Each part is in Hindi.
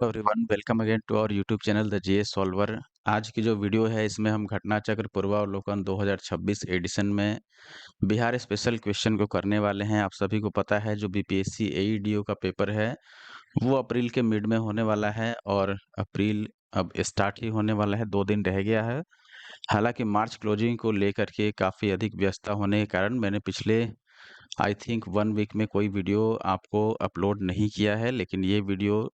Everyone welcome again to our YouTube channel the GS solver. आज की जो वीडियो है इसमें हम घटना चक्र पूर्वावलोकन 2026 एडिशन में बिहार स्पेशल क्वेश्चन को करने वाले हैं। आप सभी को पता है जो बीपीएससी एईडीओ का पेपर है वो अप्रैल के मिड में होने वाला है और अप्रैल अब स्टार्ट ही होने वाला है, 2 दिन रह गया है। हालांकि मार्च क्लोजिंग को लेकर के काफ़ी अधिक व्यस्तता होने के कारण मैंने पिछले आई थिंक 1 वीक में कोई वीडियो आपको अपलोड नहीं किया है, लेकिन ये वीडियो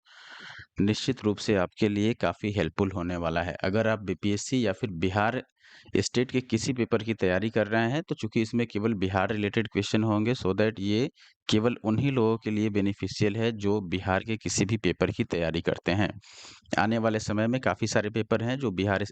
निश्चित रूप से आपके लिए काफ़ी हेल्पफुल होने वाला है। अगर आप बीपीएससी या फिर बिहार स्टेट के किसी पेपर की तैयारी कर रहे हैं तो चूंकि इसमें केवल बिहार रिलेटेड क्वेश्चन होंगे, सो दैट ये केवल उन्हीं लोगों के लिए बेनिफिशियल है जो बिहार के किसी भी पेपर की तैयारी करते हैं। आने वाले समय में काफ़ी सारे पेपर हैं जो बिहार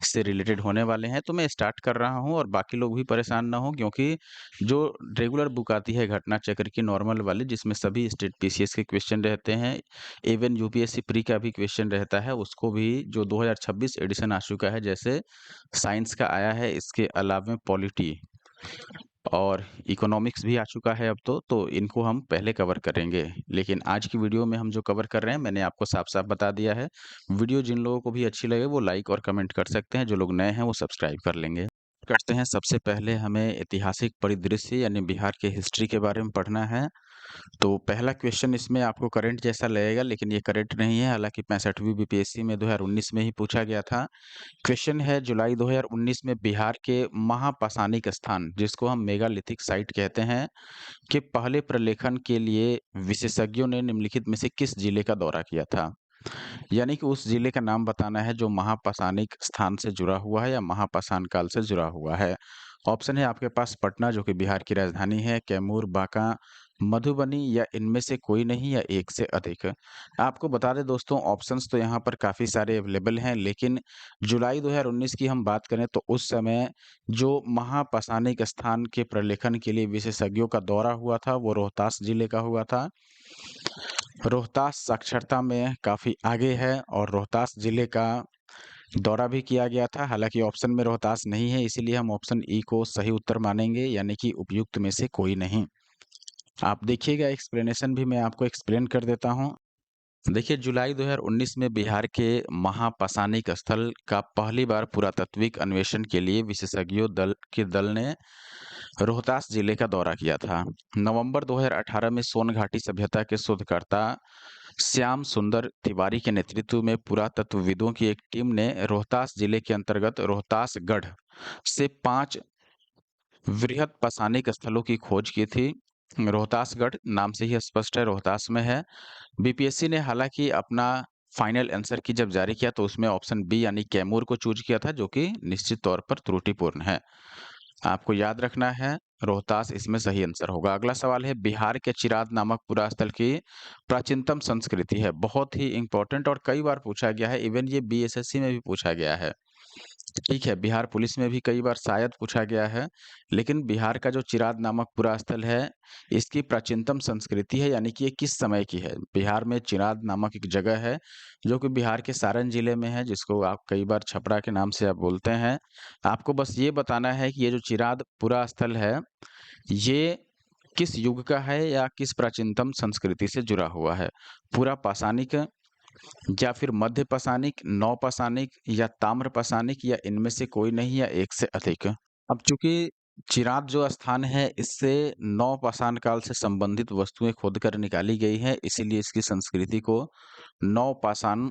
से रिलेटेड होने वाले हैं, तो मैं स्टार्ट कर रहा हूं और बाकी लोग भी परेशान ना हो, क्योंकि जो रेगुलर बुक आती है घटना चक्र की नॉर्मल वाली, जिसमें सभी स्टेट पीसीएस के क्वेश्चन रहते हैं, इवन यूपीएससी प्री का भी क्वेश्चन रहता है, उसको भी जो 2026 एडिशन आ चुका है, जैसे साइंस का आया है, इसके अलावा में पॉलिटी और इकोनॉमिक्स भी आ चुका है अब तो इनको हम पहले कवर करेंगे। लेकिन आज की वीडियो में हम जो कवर कर रहे हैं मैंने आपको साफ-साफ बता दिया है। वीडियो जिन लोगों को भी अच्छी लगे वो लाइक और कमेंट कर सकते हैं, जो लोग नए हैं वो सब्सक्राइब कर लेंगे। करते हैं, सबसे पहले हमें ऐतिहासिक परिदृश्य यानी बिहार के हिस्ट्री के बारे में पढ़ना है। तो पहला क्वेश्चन इसमें आपको करंट जैसा लगेगा, लेकिन ये करंट नहीं है। हालाँकि 65वीं बीपीएससी में 2019 में ही पूछा गया था। क्वेश्चन है, जुलाई 2019 में बिहार के महापाषाणिक स्थान, जिसको हम मेगालिथिक साइट कहते हैं, के पहले प्रलेखन के लिए विशेषज्ञों ने निम्नलिखित में से किस जिले का दौरा किया था? यानी कि उस जिले का नाम बताना है जो महापाषाणिक स्थान से जुड़ा हुआ है या महापाषाण काल से जुड़ा हुआ है। ऑप्शन है आपके पास पटना, जो कि बिहार की राजधानी है, कैमूर, बांका, मधुबनी, या इनमें से कोई नहीं, या एक से अधिक। आपको बता दें दोस्तों, ऑप्शंस तो यहाँ पर काफ़ी सारे अवेलेबल हैं, लेकिन जुलाई 2019 की हम बात करें तो उस समय जो महापाषाणिक स्थान के प्रलेखन के लिए विशेषज्ञों का दौरा हुआ था वो रोहतास जिले का हुआ था। रोहतास साक्षरता में काफ़ी आगे है और रोहतास जिले का दौरा भी किया गया था। हालाँकि ऑप्शन में रोहतास नहीं है, इसीलिए हम ऑप्शन ई को सही उत्तर मानेंगे, यानी कि उपयुक्त में से कोई नहीं। आप देखिएगा, एक्सप्लेनेशन भी मैं आपको एक्सप्लेन कर देता हूँ। देखिए, जुलाई 2019 में बिहार के महापाषाणिक स्थल का पहली बार पुरातात्विक अन्वेषण के लिए विशेषज्ञों दल ने रोहतास जिले का दौरा किया था। नवंबर 2018 में सोन घाटी सभ्यता के शोधकर्ता श्याम सुंदर तिवारी के नेतृत्व में पुरातत्वविदों की एक टीम ने रोहतास जिले के अंतर्गत रोहतासगढ़ से 5 वृहद पाषाणिक स्थलों की खोज की थी। रोहतासगढ़ नाम से ही स्पष्ट है, रोहतास में है। बीपीएससी ने हालांकि अपना फाइनल आंसर की जब जारी किया तो उसमें ऑप्शन बी यानी कैमूर को चूज किया था, जो कि निश्चित तौर पर त्रुटिपूर्ण है। आपको याद रखना है, रोहतास इसमें सही आंसर होगा। अगला सवाल है, बिहार के चिराद नामक पुरास्थल की प्राचीनतम संस्कृति है। बहुत ही इंपॉर्टेंट और कई बार पूछा गया है, इवन ये बीएसएससी में भी पूछा गया है। ठीक है, बिहार पुलिस में भी कई बार शायद पूछा गया है, लेकिन बिहार का जो चिराद नामक पुरास्थल है, इसकी प्राचीनतम संस्कृति है, यानी कि ये किस समय की है। बिहार में चिराद नामक एक जगह है, जो कि बिहार के सारण जिले में है, जिसको आप कई बार छपरा के नाम से आप बोलते हैं। आपको बस ये बताना है कि ये जो चिराद पुरास्थल है, ये किस युग का है या किस प्राचीनतम संस्कृति से जुड़ा हुआ है। पूरा पाषाणिक या फिर मध्य पाषाणिक, नवपाषाणिक या ताम्र पाषाणिक, या इनमें से कोई नहीं, या एक से अधिक। अब चूंकि चिराद जो स्थान है इससे नवपाषाण काल से संबंधित वस्तुएं खोदकर निकाली गई हैं, इसीलिए इसकी संस्कृति को नवपाषाण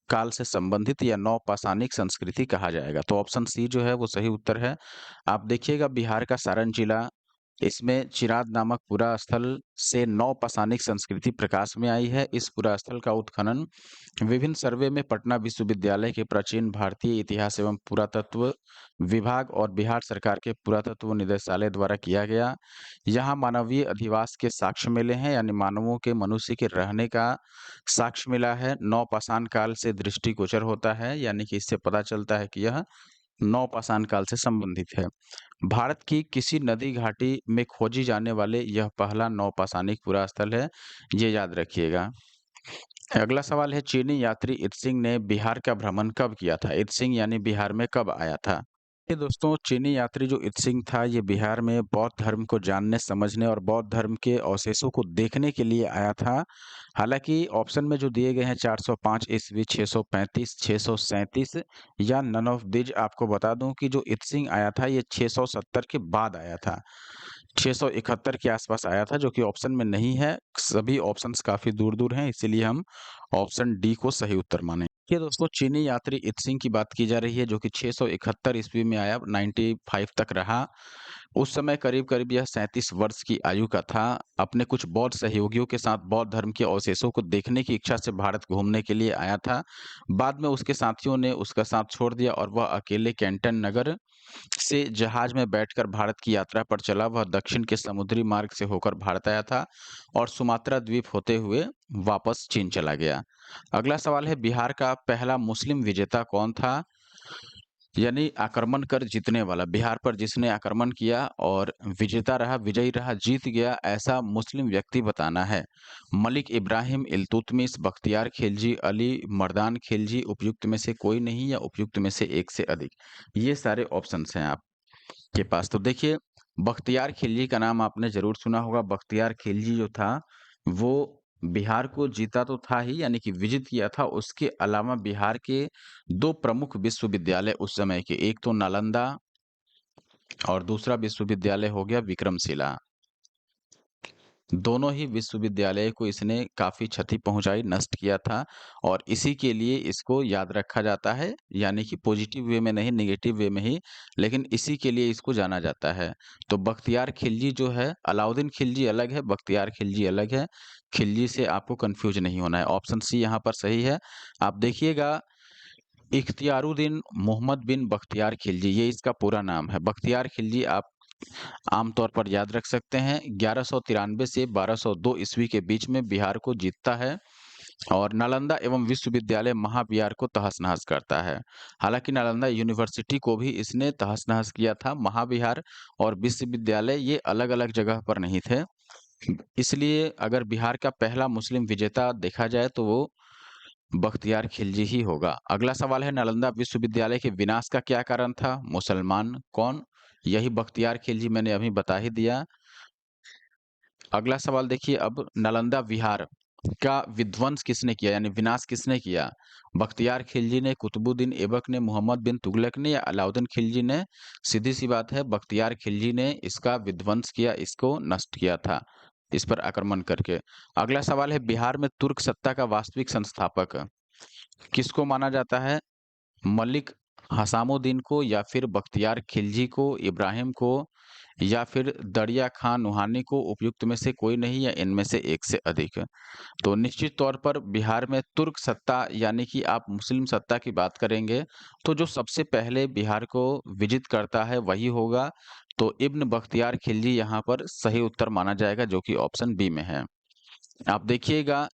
काल से संबंधित या नवपाषाणिक संस्कृति कहा जाएगा। तो ऑप्शन सी जो है वो सही उत्तर है। आप देखिएगा, बिहार का सारण जिला, इसमें चिराद नामक पुरा स्थल से नवपाषाणिक संस्कृति प्रकाश में आई है। इस पुरा स्थल का उत्खनन विभिन्न सर्वे में पटना विश्वविद्यालय के प्राचीन भारतीय इतिहास एवं पुरातत्व विभाग और बिहार सरकार के पुरातत्व निदेशालय द्वारा किया गया। यहाँ मानवीय अधिवास के साक्ष्य मिले हैं, यानी मानवों के, मनुष्य के रहने का साक्ष्य मिला है। नवपाषाण काल से दृष्टिगोचर होता है, यानी कि इससे पता चलता है कि यह नवपाषाण काल से संबंधित है। भारत की किसी नदी घाटी में खोजी जाने वाले यह पहला नवपाषाणिक पुरास्थल है, ये याद रखिएगा। अगला सवाल है, चीनी यात्री इत्सिंग ने बिहार का भ्रमण कब किया था? इत्सिंग यानी बिहार में कब आया था? ये दोस्तों चीनी यात्री जो इत्सिंग था ये बिहार में बौद्ध धर्म को जानने समझने और बौद्ध धर्म के अवशेषों को देखने के लिए आया था। हालांकि ऑप्शन में जो दिए गए हैं 405 ईस्वी, 635, 637 या नन ऑफ दिज, आपको बता दूं कि जो इत्सिंग आया था ये 670 के बाद आया था। 671 के आसपास आया था, जो कि ऑप्शन में नहीं है। सभी ऑप्शंस काफी दूर दूर हैं, इसीलिए हम ऑप्शन डी को सही उत्तर माने। ये दोस्तों चीनी यात्री इत्सिंग की बात की जा रही है, जो कि 671 ईस्वी में आया, 95 तक रहा। उस समय करीब-करीब यह 37 वर्ष की आयु का था। अपने कुछ बौद्ध सहयोगियों के साथ बौद्ध धर्म के अवशेषों को देखने की इच्छा से भारत घूमने के लिए आया था। बाद में उसके साथियों ने उसका साथ छोड़ दिया और वह अकेले कैंटन नगर से जहाज में बैठकर भारत की यात्रा पर चला। वह दक्षिण के समुद्री मार्ग से होकर भारत आया था और सुमात्रा द्वीप होते हुए वापस चीन चला गया। अगला सवाल है, बिहार का पहला मुस्लिम विजेता कौन था? यानी आक्रमण कर जीतने वाला, बिहार पर जिसने आक्रमण किया और विजेता रहा, विजयी रहा, जीत गया, ऐसा मुस्लिम व्यक्ति बताना है। मलिक इब्राहिम, इल्तुतमिश, बख्तियार खिलजी, अली मर्दान खिलजी, उपयुक्त में से कोई नहीं या उपयुक्त में से एक से अधिक। ये सारे ऑप्शंस हैं आपके पास। तो देखिए, बख्तियार खिलजी का नाम आपने ज़रूर सुना होगा। बख्तियार खिलजी जो था, वो बिहार को जीता तो था ही, यानी कि विजित किया था। उसके अलावा बिहार के 2 प्रमुख विश्वविद्यालय उस समय के, एक तो नालंदा और दूसरा विश्वविद्यालय हो गया विक्रमशिला। दोनों ही विश्वविद्यालय को इसने काफ़ी क्षति पहुँचाई, नष्ट किया था और इसी के लिए इसको याद रखा जाता है, यानी कि पॉजिटिव वे में नहीं, नेगेटिव वे में ही, लेकिन इसी के लिए इसको जाना जाता है। तो बख्तियार खिलजी जो है, अलाउद्दीन खिलजी अलग है, बख्तियार खिलजी अलग है। खिलजी से आपको कन्फ्यूज़ नहीं होना है। ऑप्शन सी यहाँ पर सही है। आप देखिएगा, इख्तियारुद्दीन मोहम्मद बिन बख्तियार खिलजी, ये इसका पूरा नाम है। बख्तियार खिलजी आप आम तौर पर याद रख सकते हैं। 1193 से 1202 ईस्वी के बीच में बिहार को जीतता है और नालंदा एवं विश्वविद्यालय महाबिहार को तहस-नहस करता है। हालांकि नालंदा यूनिवर्सिटी को भी इसने तहस-नहस किया था। महाबिहार और विश्वविद्यालय ये अलग-अलग जगह पर नहीं थे। इसलिए अगर बिहार का पहला मुस्लिम विजेता देखा जाए तो वो बख्तियार खिलजी ही होगा। अगला सवाल है, नालंदा विश्वविद्यालय के विनाश का क्या कारण था? मुसलमान कौन? यही बख्तियार खिलजी, मैंने अभी बता ही दिया। अगला सवाल देखिए, अब नालंदा विहार का विध्वंस किसने किया, यानी विनाश किसने किया? बख्तियार खिलजी ने, कुतुबुद्दीन ऐबक ने, मोहम्मद बिन तुगलक ने या अलाउद्दीन खिलजी ने? सीधी सी बात है, बख्तियार खिलजी ने इसका विध्वंस किया, इसको नष्ट किया था, इस पर आक्रमण करके। अगला सवाल है, बिहार में तुर्क सत्ता का वास्तविक संस्थापक किसको माना जाता है? मलिक हसामुद्दीन को या फिर बख्तियार खिलजी को, इब्राहिम को या फिर दरिया खान नुहानी को? उपयुक्त में से कोई नहीं या इनमें से एक से अधिक। तो निश्चित तौर पर बिहार में तुर्क सत्ता, यानी कि आप मुस्लिम सत्ता की बात करेंगे तो जो सबसे पहले बिहार को विजित करता है वही होगा। तो इब्न बख्तियार खिलजी यहाँ पर सही उत्तर माना जाएगा, जो कि ऑप्शन बी में है। आप देखिएगा,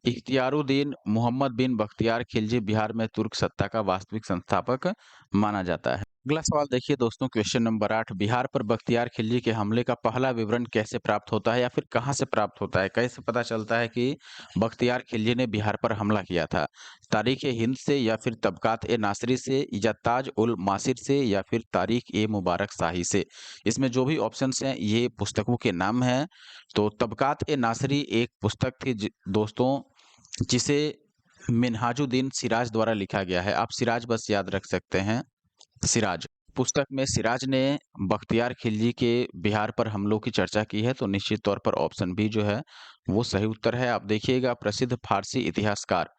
इख्तियारुद्दीन मोहम्मद बिन बख्तियार खिलजी बिहार में तुर्क सत्ता का वास्तविक संस्थापक माना जाता है। अगला सवाल देखिए दोस्तों, क्वेश्चन नंबर 8, बिहार पर बख्तियार खिलजी के हमले का पहला विवरण कैसे प्राप्त होता है या फिर कहाँ से प्राप्त होता है? कैसे पता चलता है कि बख्तियार खिलजी ने बिहार पर हमला किया था? तारीख ए हिंद से या फिर तबकात ए नासरी से या ताज उल मासिर से या फिर तारीख ए मुबारक शाही से? इसमें जो भी ऑप्शंस हैं ये पुस्तकों के नाम हैं। तो तबकात ए नासरी एक पुस्तक थी दोस्तों, जिसे मिन्हाजुद्दीन सिराज द्वारा लिखा गया है। आप सिराज बस याद रख सकते हैं, सिराज। पुस्तक में सिराज ने बख्तियार खिलजी के बिहार पर हमलों की चर्चा की है, तो निश्चित तौर पर ऑप्शन बी जो है वो सही उत्तर है। आप देखिएगा, प्रसिद्ध फारसी इतिहासकार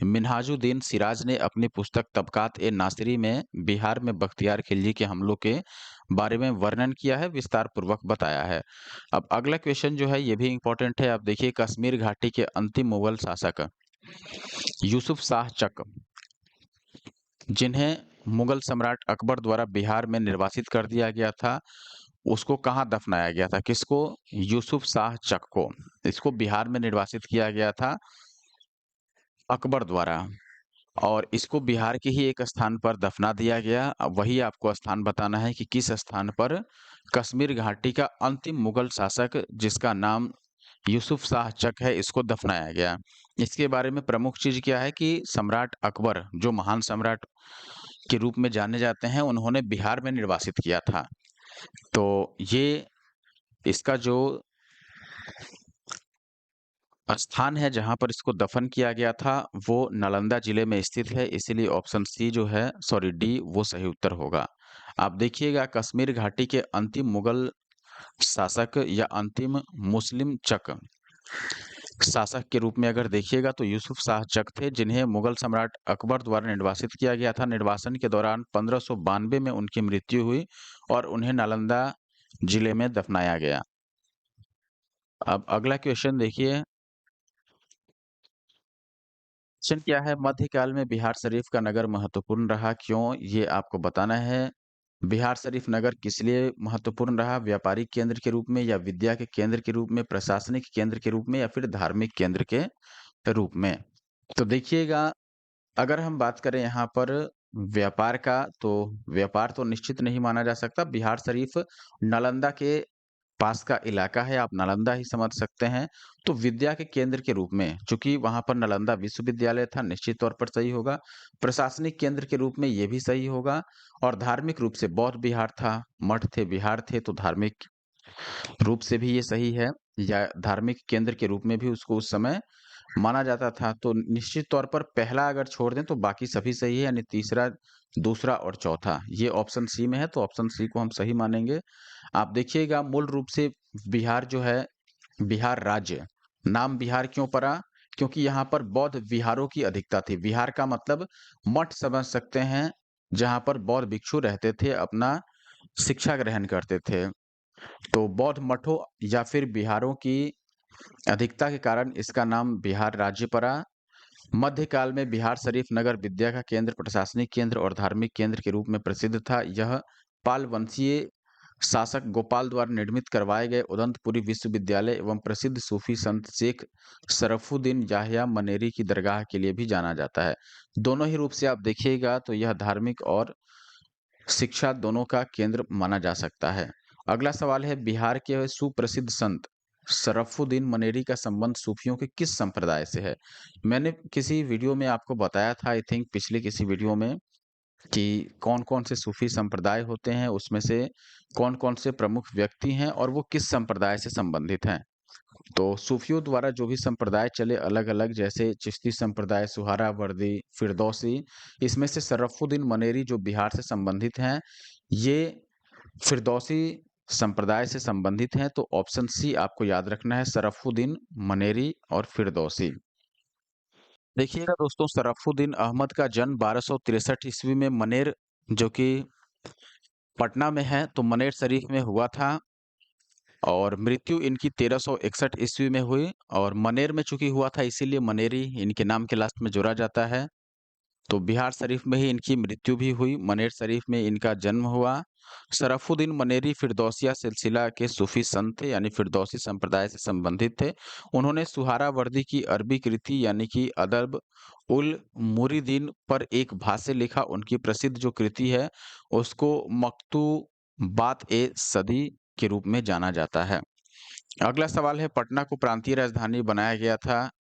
मिन्हाजुद्दीन सिराज ने अपनी पुस्तक तबकात ए नासिरी में बिहार में बख्तियार खिलजी के हमलों के बारे में वर्णन किया है, विस्तार पूर्वक बताया है। अब अगला क्वेश्चन जो है ये भी इंपॉर्टेंट है। आप देखिए, कश्मीर घाटी के अंतिम मुगल शासक यूसुफ शाह चक, जिन्हें मुगल सम्राट अकबर द्वारा बिहार में निर्वासित कर दिया गया था, उसको कहाँ दफनाया गया था? किसको? यूसुफ शाह चक को। इसको बिहार में निर्वासित किया गया था अकबर द्वारा और इसको बिहार के ही एक स्थान पर दफना दिया गया। अब वही आपको स्थान बताना है कि किस स्थान पर कश्मीर घाटी का अंतिम मुगल शासक, जिसका नाम यूसुफ शाह चक है, इसको दफनाया गया। इसके बारे में प्रमुख चीज़ क्या है कि सम्राट अकबर, जो महान सम्राट के रूप में जाने जाते हैं, उन्होंने बिहार में निर्वासित किया था। तो ये इसका जो स्थान है जहाँ पर इसको दफन किया गया था, वो नालंदा जिले में स्थित है, इसीलिए ऑप्शन सी जो है सॉरी डी वो सही उत्तर होगा। आप देखिएगा कश्मीर घाटी के अंतिम मुगल शासक या अंतिम मुस्लिम चक शासक के रूप में अगर देखिएगा तो यूसुफ शाह चक थे, जिन्हें मुगल सम्राट अकबर द्वारा निर्वासित किया गया था। निर्वासन के दौरान 1592 में उनकी मृत्यु हुई और उन्हें नालंदा जिले में दफनाया गया। अब अगला क्वेश्चन देखिए, क्वेश्चन क्या है, मध्यकाल में बिहार शरीफ का नगर महत्वपूर्ण रहा, क्यों? ये आपको बताना है। बिहार शरीफ नगर किस लिए महत्वपूर्ण रहा? व्यापारिक केंद्र के रूप में, या विद्या के केंद्र के रूप में, प्रशासनिक केंद्र के रूप में, या फिर धार्मिक केंद्र के रूप में? तो देखिएगा, अगर हम बात करें यहाँ पर व्यापार का, तो व्यापार तो निश्चित नहीं माना जा सकता। बिहार शरीफ नालंदा के पास का इलाका है, आप नालंदा ही समझ सकते हैं। तो विद्या के केंद्र के रूप में, चूंकि वहां पर नालंदा विश्वविद्यालय था, निश्चित तौर पर सही होगा। प्रशासनिक केंद्र के रूप में ये भी सही होगा। और धार्मिक रूप से बौद्ध विहार था, मठ थे, विहार थे, तो धार्मिक रूप से भी ये सही है, या धार्मिक केंद्र के रूप में भी उसको उस समय माना जाता था। तो निश्चित तौर पर पहला अगर छोड़ दें तो बाकी सभी सही है, यानी तीसरा, दूसरा और चौथा ये ऑप्शन सी में है, तो ऑप्शन सी को हम सही मानेंगे। आप देखिएगा, मूल रूप से बिहार जो है, बिहार राज्य, नाम बिहार क्यों पड़ा? क्योंकि यहाँ पर बौद्ध विहारों की अधिकता थी। विहार का मतलब मठ समझ सकते हैं, जहाँ पर बौद्ध भिक्षु रहते थे, अपना शिक्षा ग्रहण करते थे। तो बौद्ध मठों या फिर बिहारों की अधिकता के कारण इसका नाम बिहार राज्य पड़ा। मध्यकाल में बिहार शरीफ नगर विद्या का केंद्र, प्रशासनिक केंद्र और धार्मिक केंद्र के रूप में प्रसिद्ध था। यह पाल वंशीय शासक गोपाल द्वारा निर्मित करवाए गए उदंतपुरी विश्वविद्यालय एवं प्रसिद्ध सूफी संत शेख शरफुद्दीन याह्या मनेरी की दरगाह के लिए भी जाना जाता है। दोनों ही रूप से आप देखिएगा तो यह धार्मिक और शिक्षा दोनों का केंद्र माना जा सकता है। अगला सवाल है, बिहार के सुप्रसिद्ध संत शरफुद्दीन मनेरी का संबंध सूफियों के किस संप्रदाय से है? मैंने किसी वीडियो में आपको बताया था, आई थिंक पिछले किसी वीडियो में, कि कौन-कौन से सूफी संप्रदाय होते हैं, उसमें से कौन-कौन से प्रमुख व्यक्ति हैं और वो किस संप्रदाय से संबंधित हैं। तो सूफियों द्वारा जो भी संप्रदाय चले अलग-अलग, जैसे चिश्ती संप्रदाय, सुहरावर्दी, फिरदौसी, इसमें से शरफुद्दीन मनेरी जो बिहार से संबंधित हैं, ये फिरदौसी संप्रदाय से संबंधित हैं। तो ऑप्शन सी आपको याद रखना है, शरफुद्दीन मनेरी और फिरदौसी। देखिएगा दोस्तों, शरफुद्दीन अहमद का जन्म 1263 ईस्वी में मनेर, जो कि पटना में है, तो मनेर शरीफ में हुआ था। और मृत्यु इनकी 1361 ईस्वी में हुई। और मनेर में चूंकि हुआ था, इसीलिए मनेरी इनके नाम के लास्ट में जोड़ा जाता है। तो बिहार शरीफ में ही इनकी मृत्यु भी हुई, मनेर शरीफ में इनका जन्म हुआ। शरफुद्दीन मनेरी फिरदौसिया सिलसिला के सूफी संत थे, यानी फिरदौसी संप्रदाय से संबंधित थे। उन्होंने सुहारावर्दी की अरबी कृति यानी कि अदब उल मुरीदीन पर एक भाष्य लिखा। उनकी प्रसिद्ध जो कृति है उसको मकतूबात ए सदी के रूप में जाना जाता है। अगला सवाल है, पटना को प्रांतीय राजधानी बनाया गया था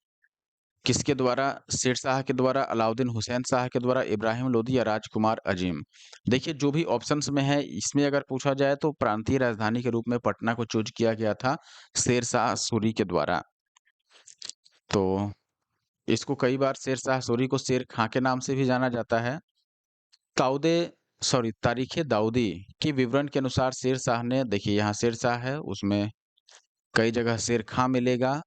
किसके द्वारा? शेरशाह के द्वारा, अलाउद्दीन हुसैन शाह के द्वारा, इब्राहिम लोदी या राजकुमार अजीम? देखिए, जो भी ऑप्शंस में है, इसमें अगर पूछा जाए तो प्रांतीय राजधानी के रूप में पटना को चूज किया गया था शेरशाह सूरी के द्वारा। तो इसको कई बार शेरशाह सूरी को शेर खां के नाम से भी जाना जाता है। ताउदे तारीखे दाऊदी के विवरण के अनुसार शेरशाह ने, देखिए यहाँ शेरशाह है, उसमें कई जगह शेर खां मिलेगा।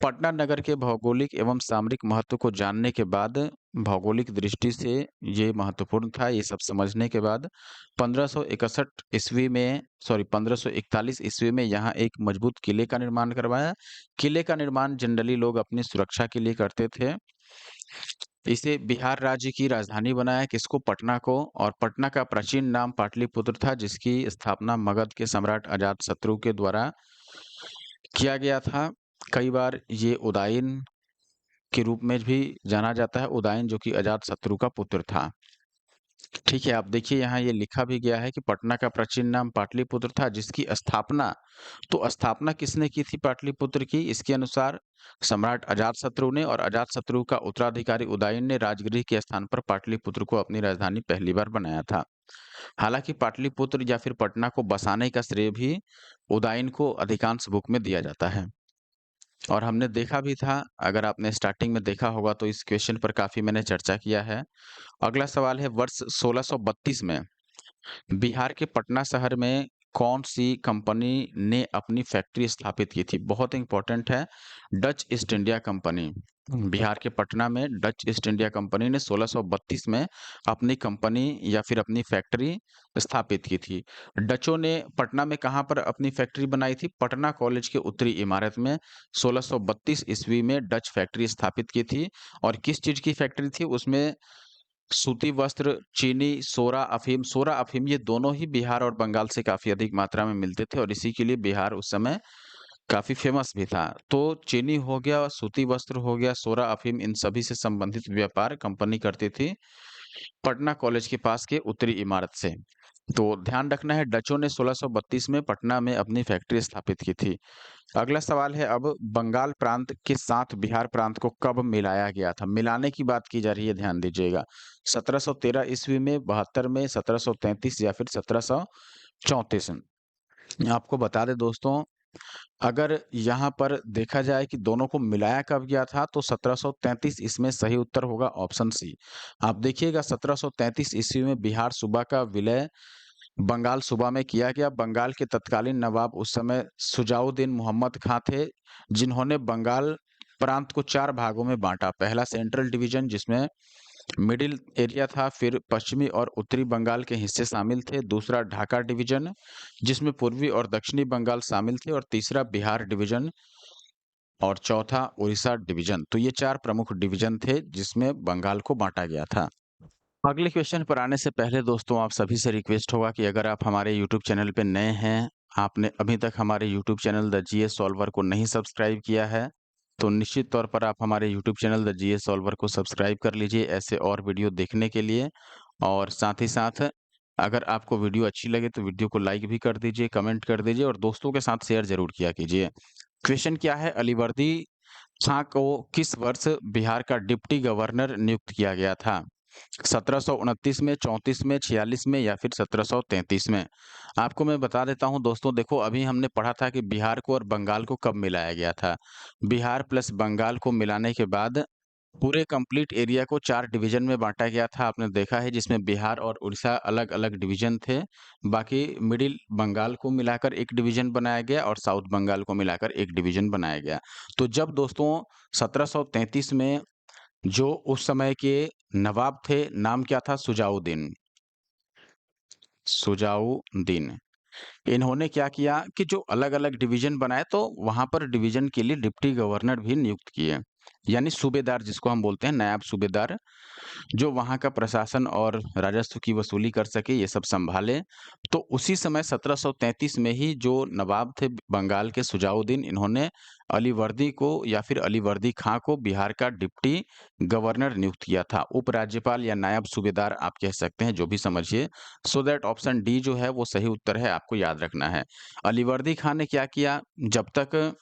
पटना नगर के भौगोलिक एवं सामरिक महत्व को जानने के बाद, भौगोलिक दृष्टि से ये महत्वपूर्ण था, ये सब समझने के बाद 1561 ईस्वी में 1541 ईस्वी में यहाँ एक मजबूत किले का निर्माण करवाया। किले का निर्माण जनरली लोग अपनी सुरक्षा के लिए करते थे। इसे बिहार राज्य की राजधानी बनाया, किसको? पटना को। और पटना का प्राचीन नाम पाटलिपुत्र था, जिसकी स्थापना मगध के सम्राट अजातशत्रु के द्वारा किया गया था। कई बार ये उदायन के रूप में भी जाना जाता है, उदायन जो कि अजातशत्रु का पुत्र था। ठीक है, आप देखिए यहाँ ये लिखा भी गया है कि पटना का प्राचीन नाम पाटलिपुत्र था, जिसकी स्थापना तो स्थापना किसने की थी पाटलिपुत्र की? इसके अनुसार सम्राट अजातशत्रु ने, और अजातशत्रु का उत्तराधिकारी उदयन ने राजगृह के स्थान पर पाटलिपुत्र को अपनी राजधानी पहली बार बनाया था। हालांकि पाटलिपुत्र या फिर पटना को बसाने का श्रेय भी उदयन को अधिकांश बुक में दिया जाता है। और हमने देखा भी था, अगर आपने स्टार्टिंग में देखा होगा तो इस क्वेश्चन पर काफी मैंने चर्चा किया है। अगला सवाल है, वर्ष 1632 में बिहार के पटना शहर में कौन-सी कंपनी ने अपनी फैक्ट्री स्थापित की थी? बहुत इम्पोर्टेंट है, Dutch east India company. Bihar के पटना में डच ईस्ट इंडिया कंपनी ने 1632 में अपनी कंपनी या फिर अपनी फैक्ट्री स्थापित की थी। डचों ने पटना में कहाँ पर अपनी फैक्ट्री बनाई थी? पटना कॉलेज के उत्तरी इमारत में 1632 ईस्वी में डच फैक्ट्री स्थापित की थी। और किस चीज़ की फैक्ट्री थी? उसमें सूती वस्त्र, चीनी, सोरा अफ़ीम ये दोनों ही बिहार और बंगाल से काफ़ी अधिक मात्रा में मिलते थे, और इसी के लिए बिहार उस समय काफ़ी फ़ेमस भी था। तो चीनी हो गया, सूती वस्त्र हो गया, सोरा अफ़ीम, इन सभी से संबंधित व्यापार कंपनी करती थी, पटना कॉलेज के पास के उत्तरी इमारत से। तो ध्यान रखना है, डचों ने 1632 में पटना में अपनी फैक्ट्री स्थापित की थी। अगला सवाल है, अब बंगाल प्रांत के साथ बिहार प्रांत को कब मिलाया गया था? मिलाने की बात की जा रही है, ध्यान दीजिएगा। 1713 ईस्वी में, 72 में, 1733 या फिर 1734? आपको बता दें दोस्तों, अगर यहाँ पर देखा जाए कि दोनों को मिलाया कब गया था, तो 1733 इसमें सही उत्तर होगा, ऑप्शन सी। आप देखिएगा, 1733 ईस्वी में बिहार सूबा का विलय बंगाल सूबा में किया गया। बंगाल के तत्कालीन नवाब उस समय शुजाउद्दीन मोहम्मद खां थे, जिन्होंने बंगाल प्रांत को 4 भागों में बाँटा। पहला सेंट्रल डिवीज़न, जिसमें मिडिल एरिया था, फिर पश्चिमी और उत्तरी बंगाल के हिस्से शामिल थे। दूसरा ढाका डिवीज़न, जिसमें पूर्वी और दक्षिणी बंगाल शामिल थे, और तीसरा बिहार डिवीज़न, और चौथा उड़ीसा डिवीज़न। तो ये 4 प्रमुख डिवीज़न थे, जिसमें बंगाल को बाँटा गया था। अगले क्वेश्चन पर आने से पहले दोस्तों, आप सभी से रिक्वेस्ट होगा कि अगर आप हमारे यूट्यूब चैनल पे नए हैं, आपने अभी तक हमारे YouTube channel the GS solver को नहीं सब्सक्राइब किया है, तो निश्चित तौर पर आप हमारे YouTube channel the GS solver को सब्सक्राइब कर लीजिए ऐसे और वीडियो देखने के लिए। और साथ ही साथ, अगर आपको वीडियो अच्छी लगे तो वीडियो को लाइक भी कर दीजिए, कमेंट कर दीजिए, और दोस्तों के साथ शेयर ज़रूर किया कीजिए। क्वेश्चन क्या है, अलीवर्दी खां को किस वर्ष बिहार का डिप्टी गवर्नर नियुक्त किया गया था? 1729 में, 34 में, 46 में या फिर 1733 में? आपको मैं बता देता हूँ दोस्तों, देखो अभी हमने पढ़ा था कि बिहार को और बंगाल को कब मिलाया गया था। बिहार प्लस बंगाल को मिलाने के बाद पूरे कंप्लीट एरिया को 4 डिवीज़न में बाँटा गया था, आपने देखा है, जिसमें बिहार और उड़ीसा अलग-अलग डिवीज़न थे। बाकी मिडिल बंगाल को मिलाकर एक डिवीज़न बनाया गया, और साउथ बंगाल को मिलाकर एक डिवीज़न बनाया गया। तो जब दोस्तों 1733 में जो उस समय के नवाब थे, नाम क्या था? शुजाउद्दीन। शुजाउद्दीन। इन्होंने क्या किया कि जो अलग-अलग डिवीज़न बनाए, तो वहाँ पर डिवीज़न के लिए डिप्टी गवर्नर भी नियुक्त किए। यानी सूबेदार, जिसको हम बोलते हैं नायब सूबेदार, जो वहाँ का प्रशासन और राजस्व की वसूली कर सके, ये सब सँभाले। तो उसी समय 1733 में ही जो नवाब थे बंगाल के, शुजाउद्दीन, इन्होंने अलीवर्दी को या फिर अलीवर्दी खां को बिहार का डिप्टी गवर्नर नियुक्त किया था। उपराज्यपाल या नायब सूबेदार आप कह सकते हैं, जो भी समझिए। सो दैट ऑप्शन डी जो है वो सही उत्तर है, आपको याद रखना है। अलीवर्दी खां ने क्या किया, जब तक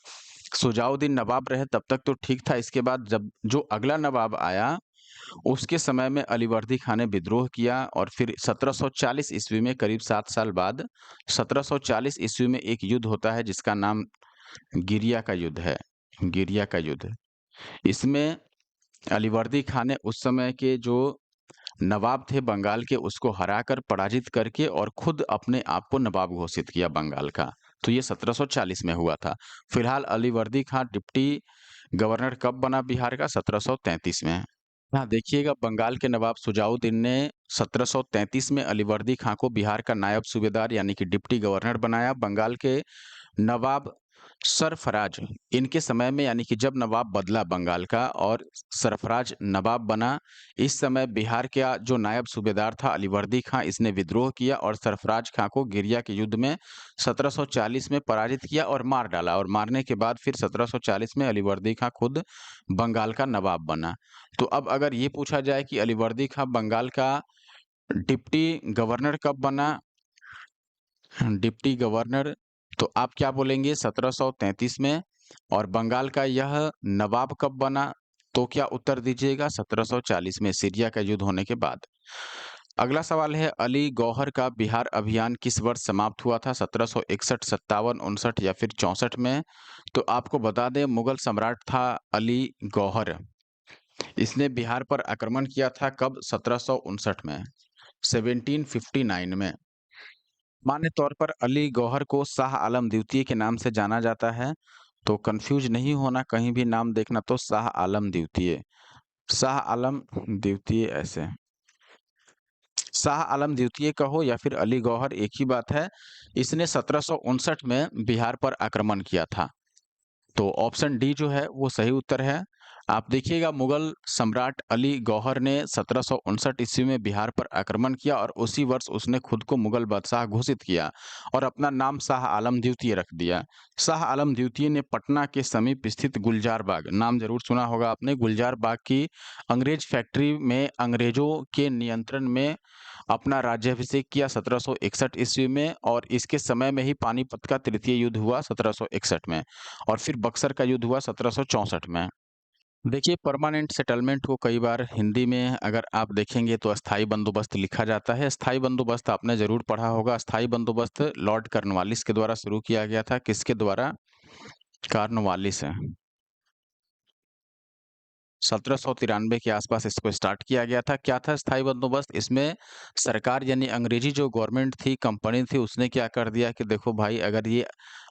शुजाउद्दीन नवाब रहे तब तक तो ठीक था। इसके बाद जब जो अगला नवाब आया, उसके समय में अलीवर्दी खां ने विद्रोह किया, और फिर 1740 ईस्वी में, करीब 7 साल बाद, 1740 ईस्वी में एक युद्ध होता है, जिसका नाम गिरिया का युद्ध है। गिरिया का युद्ध। इसमें अलीवर्दी खां ने उस समय के जो नवाब थे बंगाल के, उसको हराकर, पराजित करके, और खुद अपने आप को नवाब घोषित किया बंगाल का। तो ये 1740 में हुआ था। फिलहाल अलीवर्दी खां डिप्टी गवर्नर कब बना बिहार का? 1733 में। हाँ, देखिएगा, बंगाल के नवाब शुजाउद्दीन ने 1733 में अलीवर्दी खां को बिहार का नायब सूबेदार यानी कि डिप्टी गवर्नर बनाया। बंगाल के नवाब सरफराज, इनके समय में, यानी कि जब नवाब बदला बंगाल का और सरफराज नवाब बना, इस समय बिहार का जो नायब सूबेदार था अलीवर्दी खां, इसने विद्रोह किया और सरफराज खां को गिरिया के युद्ध में 1740 में पराजित किया और मार डाला। और मारने के बाद फिर 1740 में अलीवर्दी खां खुद बंगाल का नवाब बना। तो अब अगर ये पूछा जाए कि अलीवर्दी खां बंगाल का डिप्टी गवर्नर कब बना? डिप्टी गवर्नर, तो आप क्या बोलेंगे 1733 में। और बंगाल का यह नवाब कब बना? तो क्या उत्तर दीजिएगा 1740 में, सीरिया का युद्ध होने के बाद। अगला सवाल है, अली गौहर का बिहार अभियान किस वर्ष समाप्त हुआ था? 1761, 57, 59 या फिर 64 में। तो आपको बता दें, मुगल सम्राट था अली गौहर। इसने बिहार पर आक्रमण किया था कब? 1759 में, 1759 में। मान्य तौर पर अली गौहर को शाह आलम द्वितीय के नाम से जाना जाता है, तो कंफ्यूज नहीं होना, कहीं भी नाम देखना तो शाह आलम द्वितीय, शाह आलम द्वितीय ऐसे। शाह आलम द्वितीय कहो या फिर अली गौहर, एक ही बात है। इसने 1759 में बिहार पर आक्रमण किया था। तो ऑप्शन डी जो है वो सही उत्तर है। आप देखिएगा, मुगल सम्राट अली गौहर ने 1759 ईस्वी में बिहार पर आक्रमण किया और उसी वर्ष उसने खुद को मुगल बादशाह घोषित किया और अपना नाम शाह आलम द्वितीय रख दिया। शाह आलम द्वितीय ने पटना के समीप स्थित गुलजार बाग, नाम जरूर सुना होगा आपने, गुलजार बाग की अंग्रेज फैक्ट्री में अंग्रेजों के नियंत्रण में अपना राज्याभिषेक किया 1761 ईस्वी में, और इसके समय में ही पानीपत का तृतीय युद्ध हुआ 1761 में, और फिर बक्सर का युद्ध हुआ 1764 में। देखिए, परमानेंट सेटलमेंट को कई बार हिंदी में अगर आप देखेंगे तो अस्थाई बंदोबस्त लिखा जाता है। अस्थाई बंदोबस्त आपने ज़रूर पढ़ा होगा। अस्थाई बंदोबस्त लॉर्ड कॉर्नवालिस के द्वारा शुरू किया गया था। किसके द्वारा? कॉर्नवालिस है। 1793 के आसपास इसको स्टार्ट किया गया था। क्या था स्थायी बंदोबस्त? इसमें सरकार यानी अंग्रेजी जो गवर्नमेंट थी, कंपनी थी, उसने क्या कर दिया कि देखो भाई,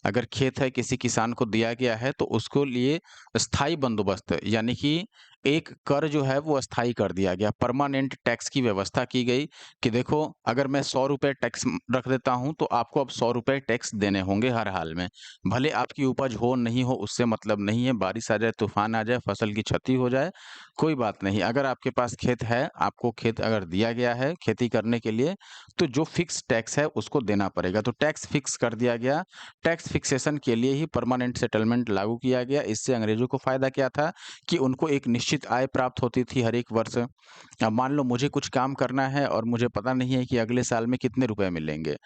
अगर खेत है किसी किसान को दिया गया है तो उसको लिए स्थायी बंदोबस्त यानी कि एक कर जो है वो अस्थायी कर दिया गया। परमानेंट टैक्स की व्यवस्था की गई कि देखो, अगर मैं 100 रुपए टैक्स रख देता हूं तो आपको अब 100 रुपए टैक्स देने होंगे हर हाल में। भले आपकी उपज हो नहीं हो, उससे मतलब नहीं है। बारिश आ जाए, तूफान आ जाए, फसल की क्षति हो जाए, कोई बात नहीं। अगर आपके पास खेत है, आपको खेत अगर दिया गया है खेती करने के लिए, तो जो फिक्स टैक्स है उसको देना पड़ेगा। तो टैक्स फिक्स कर दिया गया। टैक्स फिक्सेशन के लिए ही परमानेंट सेटलमेंट लागू किया गया। इससे अंग्रेजों को फायदा क्या था कि उनको एक निश्चित आय प्राप्त होती थी हर एक वर्ष। अब मान लो मुझे कुछ काम करना है और मुझे पता नहीं है कि अगले साल में कितने रुपए मिलेंगे,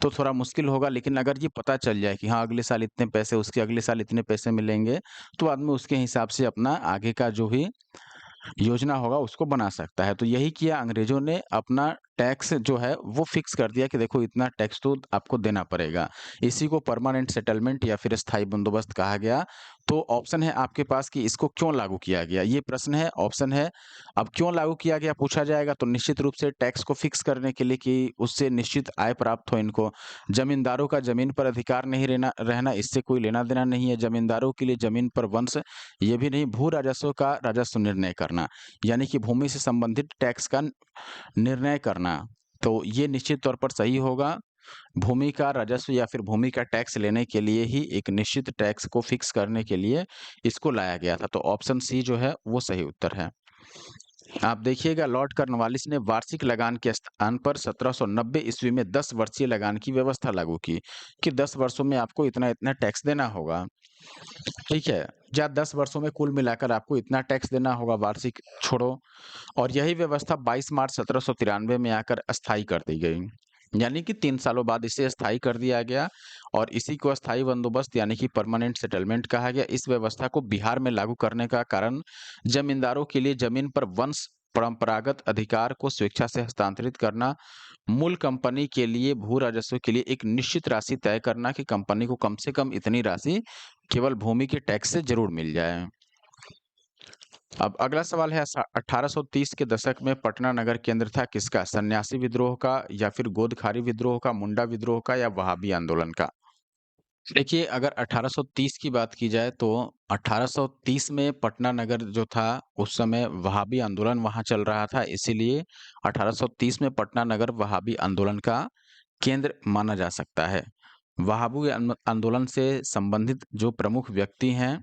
तो थोड़ा मुश्किल होगा। लेकिन अगर ये पता चल जाए कि हाँ, अगले साल इतने पैसे, उसके अगले साल इतने पैसे मिलेंगे, तो आदमी उसके हिसाब से अपना आगे का जो भी योजना होगा उसको बना सकता है। तो यही किया अंग्रेजों ने, अपना टैक्स जो है वो फिक्स कर दिया कि देखो इतना टैक्स तो आपको देना पड़ेगा। इसी को परमानेंट सेटलमेंट या फिर स्थायी बंदोबस्त कहा गया। तो ऑप्शन है आपके पास कि इसको क्यों लागू किया गया, ये प्रश्न है, ऑप्शन है। अब क्यों लागू किया गया पूछा जाएगा तो निश्चित रूप से टैक्स को फिक्स करने के लिए कि उससे निश्चित आय प्राप्त हो इनको। जमींदारों का जमीन पर अधिकार नहीं रहना, इससे कोई लेना देना नहीं है। जमींदारों के लिए जमीन पर वंश, ये भी नहीं। भू राजस्व का राजस्व निर्णय करना, यानी कि भूमि से संबंधित टैक्स का निर्णय करना। तो ये निश्चित तौर पर सही होगा। भूमि का राजस्व या फिर भूमि का टैक्स लेने के लिए ही, एक निश्चित टैक्स को फिक्स करने के लिए इसको लाया गया था। तो ऑप्शन सी जो है वो सही उत्तर है। आप देखिएगा, लॉर्ड कॉर्नवालिस ने वार्षिक लगान के स्थान पर 1790 ईस्वी में 10 वर्षीय लगान की व्यवस्था लागू की कि 10 वर्षों में आपको इतना इतना टैक्स देना होगा। ठीक है, या 10 वर्षों में कुल मिलाकर आपको इतना टैक्स देना होगा, वार्षिक छोड़ो। और यही व्यवस्था 22 मार्च 1793 में आकर अस्थायी कर दी गई। यानी कि 3 सालों बाद इसे अस्थायी कर दिया गया और इसी को अस्थायी बंदोबस्त यानी कि परमानेंट सेटलमेंट कहा गया। इस व्यवस्था को बिहार में लागू करने का कारण जमींदारों के लिए जमीन पर वंश परंपरागत अधिकार को स्वेच्छा से हस्तांतरित करना, मूल कंपनी के लिए भू राजस्व के लिए एक निश्चित राशि तय करना कि कंपनी को कम से कम इतनी राशि केवल भूमि के टैक्स से जरूर मिल जाए। अब अगला सवाल है, 1830 के दशक में पटना नगर केंद्र था किसका? सन्यासी विद्रोह का, या फिर गोदखारी विद्रोह का, मुंडा विद्रोह का, या वहाबी आंदोलन का? देखिए, अगर 1830 की बात की जाए तो 1830 में पटना नगर जो था, उस समय वहाबी आंदोलन वहां चल रहा था, इसीलिए 1830 में पटना नगर वहाबी आंदोलन का केंद्र माना जा सकता है। वहाबी आंदोलन से संबंधित जो प्रमुख व्यक्ति हैं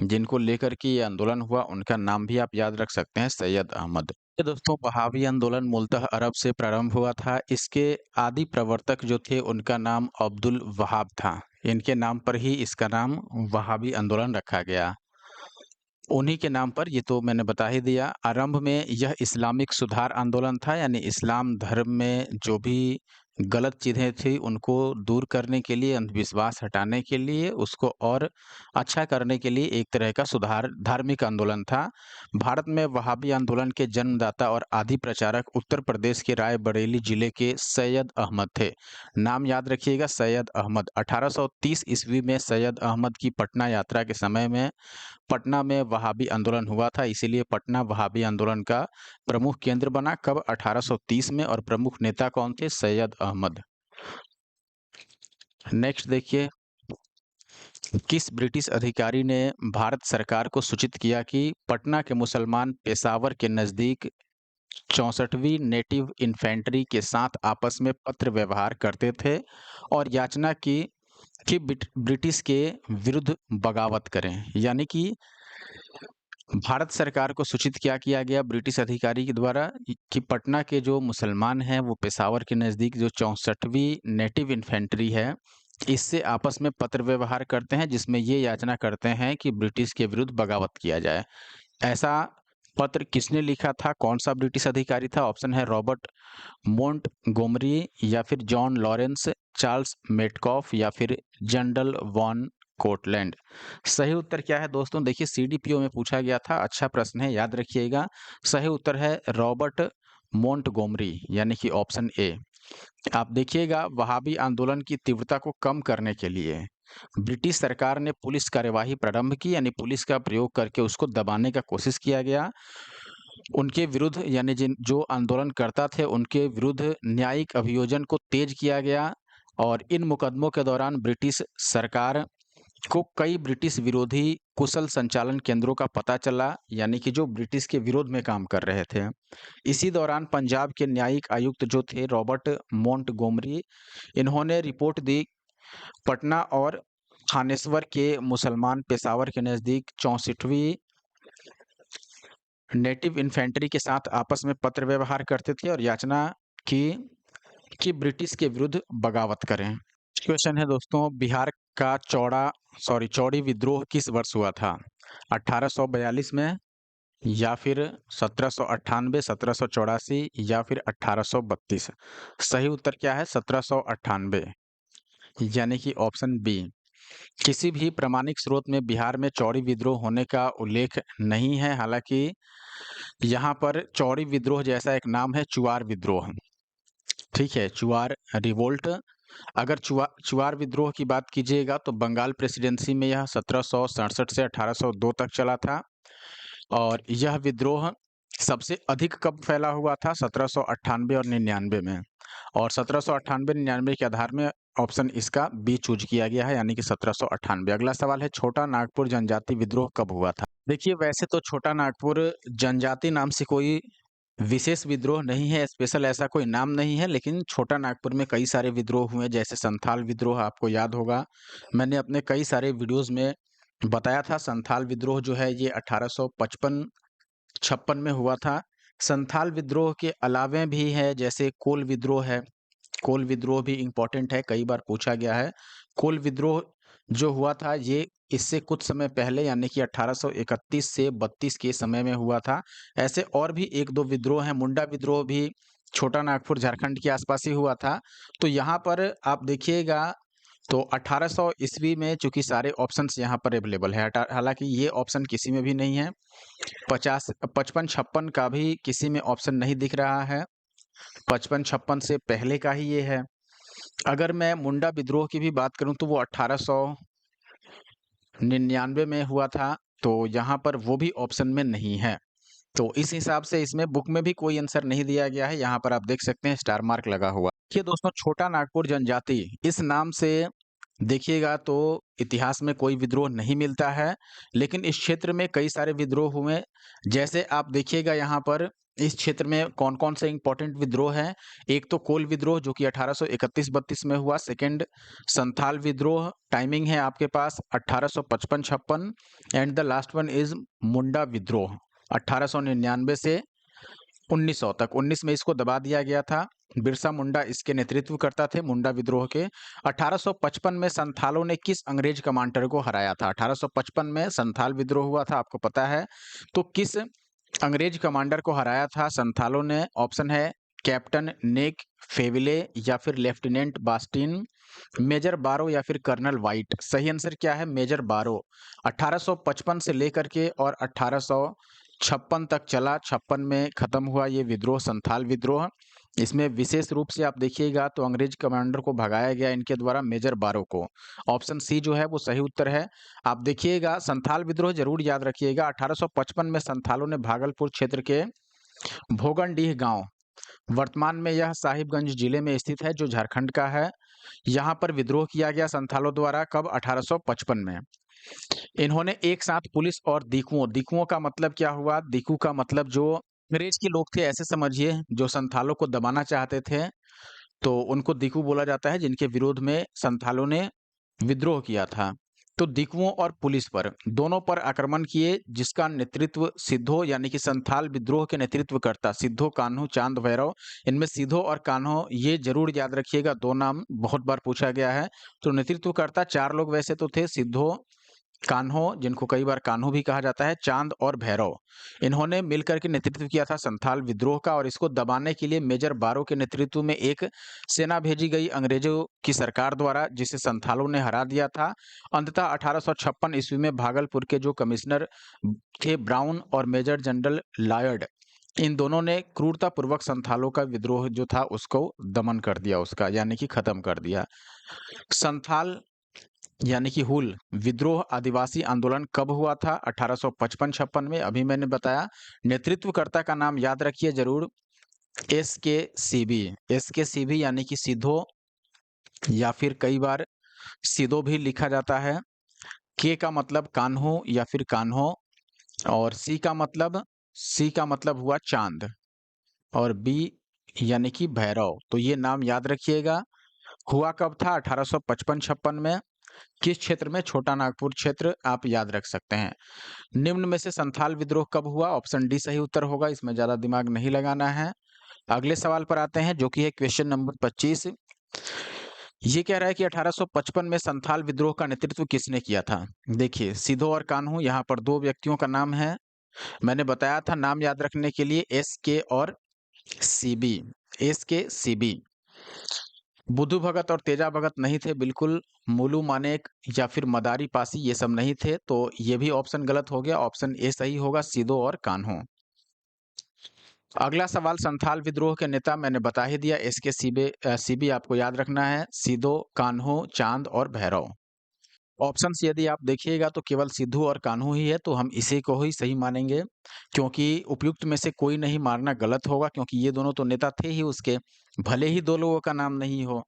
जिनको लेकर के ये आंदोलन हुआ, उनका नाम भी आप याद रख सकते हैं, सैयद अहमद। ये दोस्तों, वहाबी आंदोलन मूलतः अरब से प्रारंभ हुआ था। इसके आदि प्रवर्तक जो थे उनका नाम अब्दुल वहाब था। इनके नाम पर ही इसका नाम वहाबी आंदोलन रखा गया। उन्हीं के नाम पर, ये तो मैंने बता ही दिया। आरंभ में यह इस्लामिक सुधार आंदोलन था, यानी इस्लाम धर्म में जो भी गलत चीज़ें थी उनको दूर करने के लिए, अंधविश्वास हटाने के लिए, उसको और अच्छा करने के लिए एक तरह का सुधार धार्मिक आंदोलन था। भारत में वहाबी आंदोलन के जन्मदाता और आदि प्रचारक उत्तर प्रदेश के रायबरेली जिले के सैयद अहमद थे। नाम याद रखिएगा, सैयद अहमद। 1830 ईस्वी में सैयद अहमद की पटना यात्रा के समय में पटना में वहाबी आंदोलन हुआ था, इसीलिए पटना वहाबी आंदोलन का प्रमुख केंद्र बना। कब? 1830 में। और प्रमुख नेता कौन थे? सैयद अहमद। नेक्स्ट देखिए, किस ब्रिटिश अधिकारी ने भारत सरकार को सूचित किया कि पटना के मुसलमान पेशावर के नज़दीक 64वीं नेटिव इन्फेंट्री के साथ आपस में पत्र व्यवहार करते थे और याचना की कि ब्रिटिश के विरुद्ध बगावत करें? यानी कि भारत सरकार को सूचित क्या किया गया ब्रिटिश अधिकारी के द्वारा कि पटना के जो मुसलमान हैं वो पेशावर के नज़दीक जो 64वीं नेटिव इन्फेंट्री है, इससे आपस में पत्र व्यवहार करते हैं, जिसमें ये याचना करते हैं कि ब्रिटिश के विरुद्ध बगावत किया जाए। ऐसा पत्र किसने लिखा था? कौन-सा ब्रिटिश अधिकारी था? ऑप्शन है रॉबर्ट मोंटगोमरी या फिर जॉन लॉरेंस, चार्ल्स मेटकॉफ या फिर जनरल वॉन कोटलैंड। सही उत्तर क्या है दोस्तों? देखिए, सीडीपीओ में पूछा गया था, अच्छा प्रश्न है, याद रखिएगा। सही उत्तर है रॉबर्ट मोंटगोमरी, यानी कि ऑप्शन ए। आप देखिएगा, वहाबी आंदोलन की तीव्रता को कम करने के लिए ब्रिटिश सरकार ने पुलिस कार्यवाही प्रारंभ की, यानी पुलिस का प्रयोग करके उसको दबाने का कोशिश किया गया। उनके विरुद्ध, यानी जिन जो आंदोलनकर्ता थे उनके विरुद्ध न्यायिक अभियोजन को तेज किया गया और इन मुकदमों के दौरान ब्रिटिश सरकार को कई ब्रिटिश विरोधी कुशल संचालन केंद्रों का पता चला, यानी कि जो ब्रिटिश के विरोध में काम कर रहे थे। इसी दौरान पंजाब के न्यायिक आयुक्त जो थे रॉबर्ट मोंटगोमरी, इन्होंने रिपोर्ट दी पटना और थानेश्वर के मुसलमान पेशावर के नज़दीक 64वीं नेटिव इन्फेंट्री के साथ आपस में पत्र व्यवहार करते थे और याचना की कि ब्रिटिश के विरुद्ध बगावत करें। क्वेश्चन है दोस्तों, बिहार का चौड़ी विद्रोह किस वर्ष हुआ था? 1842 में या फिर 1798, 1784 या फिर 1832? सही उत्तर क्या है? 1798, यानी कि ऑप्शन बी। किसी भी प्रामाणिक स्रोत में बिहार में चौड़ी विद्रोह होने का उल्लेख नहीं है, हालांकि यहाँ पर चौड़ी विद्रोह जैसा एक नाम है, चुआर विद्रोह। ठीक है, चुआर रिवोल्ट। अगर चुआर विद्रोह की बात कीजिएगा तो बंगाल प्रेसिडेंसी में यह 1767 से 1802 तक चला था और यह विद्रोह सबसे अधिक कब फैला हुआ था? 1798 और 99 में। और 1798-99 के आधार में ऑप्शन इसका बी चूज किया गया है, यानी कि 1798। अगला सवाल है, छोटा नागपुर जनजाति विद्रोह कब हुआ था? देखिए, वैसे तो छोटा नागपुर जनजाति नाम से कोई विशेष विद्रोह नहीं है, स्पेशल ऐसा कोई नाम नहीं है, लेकिन छोटा नागपुर में कई सारे विद्रोह हुए, जैसे संथाल विद्रोह आपको याद होगा। मैंने अपने कई सारे वीडियोज़ में बताया था, संथाल विद्रोह जो है ये 1855-56 में हुआ था। संथाल विद्रोह के अलावे भी है, जैसे कोल विद्रोह है। कोल विद्रोह भी इम्पोर्टेंट है, कई बार पूछा गया है। कोल विद्रोह जो हुआ था ये इससे कुछ समय पहले, यानी कि 1831 से 32 के समय में हुआ था। ऐसे और भी 1-2 विद्रोह हैं, मुंडा विद्रोह भी छोटा नागपुर झारखंड के आसपास ही हुआ था। तो यहाँ पर आप देखिएगा तो 1800 ईस्वी में, चूँकि सारे ऑप्शंस यहाँ पर अवेलेबल है, हालाँकि ये ऑप्शन किसी में भी नहीं है। 55-56 का भी किसी में ऑप्शन नहीं दिख रहा है। 55-56 से पहले का ही ये है। अगर मैं मुंडा विद्रोह की भी बात करूं तो वो 1899 में हुआ था, तो यहाँ पर वो भी ऑप्शन में नहीं है। तो इस हिसाब से इसमें बुक में भी कोई आंसर नहीं दिया गया है, यहाँ पर आप देख सकते हैं स्टार मार्क लगा हुआ। देखिए दोस्तों, छोटा नागपुर जनजाति इस नाम से देखिएगा तो इतिहास में कोई विद्रोह नहीं मिलता है, लेकिन इस क्षेत्र में कई सारे विद्रोह हुए। जैसे आप देखिएगा यहाँ पर इस क्षेत्र में कौन-कौन से इंपॉर्टेंट विद्रोह हैं। एक तो कोल विद्रोह जो कि 1831-32 में हुआ। सेकंड संथाल विद्रोह, टाइमिंग है आपके पास 1855-56 and the last one is Munda विद्रोह 1899 से 1900 तक। 19 में इसको दबा दिया गया था बिरसा मुंडा इसके नेतृत्वकर्ता थे, मुंडा विद्रोह के। 1855 में संथालों ने किस अंग्रेज कमांडर को हराया था? 1855 में संथाल विद्रोह हुआ था, आपको पता है। तो किस अंग्रेज कमांडर को हराया था संथालों ने? ऑप्शन है कैप्टन निक फेविले या फिर लेफ्टिनेंट बास्टिन, मेजर बारो या फिर कर्नल वाइट। सही आंसर क्या है? मेजर बारो। 1855 से लेकर के और 1856 तक चला, 56 में खत्म हुआ ये विद्रोह, संथाल विद्रोह। इसमें विशेष रूप से आप देखिएगा तो अंग्रेज कमांडर को भगाया गया इनके द्वारा, मेजर बारो को। ऑप्शन सी जो है वो सही उत्तर है। आप देखिएगा संथाल विद्रोह जरूर याद रखिएगा। 1855 में संथालों ने भागलपुर क्षेत्र के भोगनडीह गांव, वर्तमान में यह साहिबगंज जिले में स्थित है, जो झारखंड का है, यहाँ पर विद्रोह किया गया संथालों द्वारा। कब? 1855 में। इन्होंने एक साथ पुलिस और दीकुओं, दीकुओं का मतलब क्या हुआ? दीकू का मतलब जो अंग्रेज के लोग थे, ऐसे समझिए, जो संथालों को दबाना चाहते थे, तो उनको दीकू बोला जाता है, जिनके विरोध में संथालों ने विद्रोह किया था। तो दीकुओं और पुलिस पर, दोनों पर आक्रमण किए, जिसका नेतृत्व सिद्धो यानी कि संथाल विद्रोह के नेतृत्वकर्ता सिद्धो कान्हू चांद भैरव। इनमें सिद्धो और कान्हो ये जरूर याद रखिएगा, दो नाम बहुत बार पूछा गया है। तो नेतृत्वकर्ता चार लोग वैसे तो थे, सिद्धो, कान्हो जिनको कई बार कान्हो भी कहा जाता है, चांद और भैरव। इन्होंने मिलकर के नेतृत्व किया था संथाल विद्रोह का, और इसको दबाने के लिए मेजर बारो के नेतृत्व में एक सेना भेजी गई अंग्रेजों की सरकार द्वारा, जिसे संथालों ने हरा दिया था। अंततः 1856 ईस्वी में भागलपुर के जो कमिश्नर थे ब्राउन और मेजर जनरल लॉयड, इन दोनों ने क्रूरतापूर्वक संथालों का विद्रोह जो था उसको दमन कर दिया, उसका यानी कि खत्म कर दिया। संथाल यानी कि हुल विद्रोह आदिवासी आंदोलन कब हुआ था? 1855-56 में। अभी मैंने बताया। नेतृत्वकर्ता का नाम याद रखिए जरूर, एस के सीबी। एस के सीबी यानी कि सिद्धो, या फिर कई बार सिदो भी लिखा जाता है। के का मतलब कान्हो या फिर कान्हो, और सी का मतलब हुआ चांद, और बी यानी कि भैरव। तो ये नाम याद रखिएगा। हुआ कब था? 1855-56 में। किस क्षेत्र में? छोटा नागपुर क्षेत्र, आप याद रख सकते हैं। निम्न में से संथाल विद्रोह कब हुआ? ऑप्शन डी सही उत्तर होगा, इसमें ज्यादा दिमाग नहीं लगाना है। अगले सवाल पर आते हैं, जो कि है क्वेश्चन नंबर 25। ये कह रहा है कि 1855 में संथाल विद्रोह का नेतृत्व किसने किया था? देखिए, सिधो और कान्हू, यहाँ पर दो व्यक्तियों का नाम है। मैंने बताया था नाम याद रखने के लिए, एस के और सीबी। एस के सीबी। बुद्धू भगत और तेजा भगत नहीं थे बिल्कुल। मुलू मानेक या फिर मदारी पासी, ये सब नहीं थे। तो ये भी ऑप्शन गलत हो गया, ऑप्शन ए सही होगा, सिदो और कान्हो। अगला सवाल, संथाल विद्रोह के नेता मैंने बता ही दिया, एस के सीबी आपको याद रखना है, सिदो, कान्हो, चांद और भैरव। ऑप्शंस यदि आप देखिएगा तो केवल सिद्धू और कान्हू ही है, तो हम इसी को ही सही मानेंगे, क्योंकि उपयुक्त में से कोई नहीं मानना गलत होगा, क्योंकि ये दोनों तो नेता थे ही उसके, भले ही दो लोगों का नाम नहीं हो।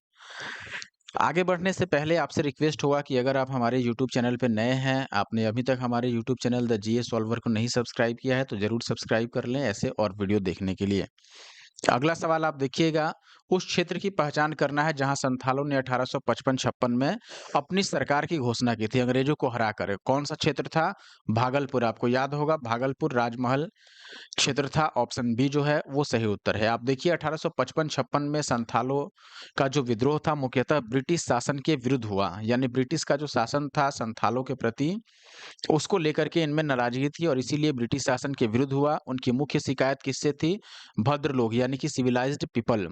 आगे बढ़ने से पहले आपसे रिक्वेस्ट होगा कि अगर आप हमारे यूट्यूब चैनल पे नए हैं, आपने अभी तक हमारे YouTube channel the GS solver को नहीं सब्सक्राइब किया है, तो जरूर सब्सक्राइब कर लें ऐसे और वीडियो देखने के लिए। अगला सवाल आप देखिएगा, उस क्षेत्र की पहचान करना है जहां संथालों ने 1855-56 में अपनी सरकार की घोषणा की थी, अंग्रेजों को हरा कर। कौन सा क्षेत्र था? भागलपुर। आपको याद होगा, भागलपुर राजमहल क्षेत्र था। ऑप्शन बी जो है वो सही उत्तर है। आप देखिए, 1855-56 में संथालों का जो विद्रोह था मुख्यतः ब्रिटिश शासन के विरुद्ध हुआ, यानी ब्रिटिश का जो शासन था संथालों के प्रति, उसको लेकर के इनमें नाराजगी थी, और इसीलिए ब्रिटिश शासन के विरुद्ध हुआ। उनकी मुख्य शिकायत किससे थी? भद्र लोग यानी कि सिविलाइज्ड पीपल,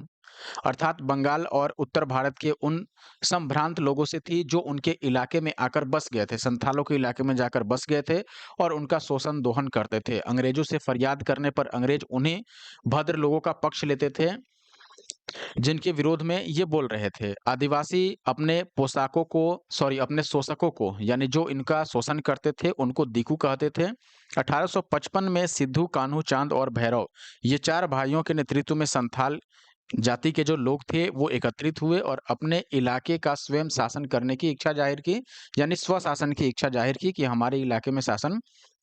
अर्थात बंगाल और उत्तर भारत के उन संभ्रांत लोगों से थी, जो उनके इलाके में आकर बस गए थे, संथालों के इलाके में जाकर बस गए थे और उनका शोषण दोहन करते थे। अंग्रेजों से फरियाद करने पर अंग्रेज उन्हें भद्र लोगों का पक्ष लेते थे, जिनके विरोध में ये बोल रहे थे, आदिवासी अपने पोशाकों को, सॉरी, अपने शोषकों को, यानी जो इनका शोषण करते थे, उनको दीकू कहते थे। 1855 में सिद्धू, कान्हू, चांद और भैरव, ये चार भाइयों के नेतृत्व में संथाल जाति के जो लोग थे वो एकत्रित हुए और अपने इलाके का स्वयं शासन करने की इच्छा जाहिर की, यानी स्वशासन की इच्छा जाहिर की कि हमारे इलाके में शासन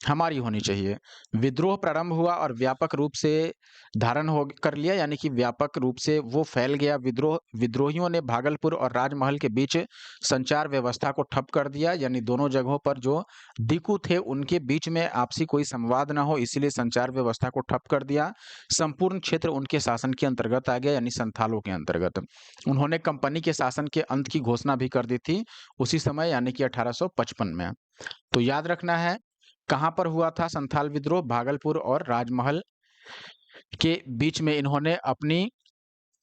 हमारी होनी चाहिए। विद्रोह प्रारंभ हुआ और व्यापक रूप से धारण हो कर लिया, यानी कि व्यापक रूप से वो फैल गया। विद्रोहियों ने भागलपुर और राजमहल के बीच संचार व्यवस्था को ठप कर दिया, यानी दोनों जगहों पर जो दिकू थे उनके बीच में आपसी कोई संवाद ना हो, इसीलिए संचार व्यवस्था को ठप कर दिया। संपूर्ण क्षेत्र उनके शासन के अंतर्गत आ गया, यानी संथालों के अंतर्गत। उन्होंने कंपनी के शासन के अंत की घोषणा भी कर दी थी उसी समय, यानी कि 1855 में। तो याद रखना है कहाँ पर हुआ था संथाल विद्रोह? भागलपुर और राजमहल के बीच में इन्होंने अपनी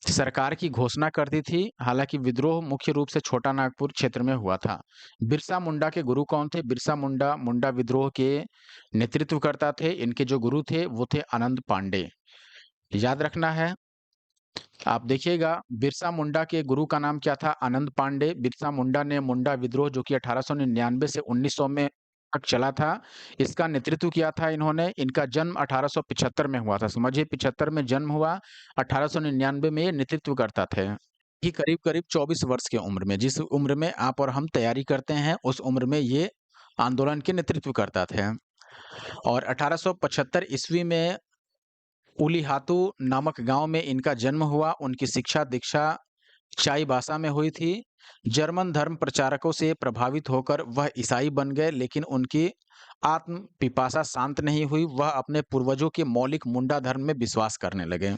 सरकार की घोषणा कर दी थी। हालांकि विद्रोह मुख्य रूप से छोटा नागपुर क्षेत्र में हुआ था। बिरसा मुंडा के गुरु कौन थे? बिरसा मुंडा मुंडा विद्रोह के नेतृत्वकर्ता थे। इनके जो गुरु थे वो थे आनंद पांडे। याद रखना है। आप देखिएगा बिरसा मुंडा के गुरु का नाम क्या था? आनंद पांडे। बिरसा मुंडा ने मुंडा विद्रोह जो कि 1899 से 1900 में तक चला था, इसका नेतृत्व किया था इन्होंने। इनका जन्म 1875 में हुआ था। समझिए 75 में जन्म हुआ, 1899 में ये नेतृत्व करता थे। ये करीब-करीब 24 वर्ष की उम्र में, जिस उम्र में आप और हम तैयारी करते हैं, उस उम्र में ये आंदोलन के नेतृत्व करता थे। और 1875 ईस्वी में उलीहातू नामक गांव में इनका जन्म हुआ। उनकी शिक्षा दीक्षा चाईबासा में हुई थी। जर्मन धर्म प्रचारकों से प्रभावित होकर वह ईसाई बन गए, लेकिन उनकी आत्म पिपासा शांत नहीं हुई। वह अपने पूर्वजों के मौलिक मुंडा धर्म में विश्वास करने लगे।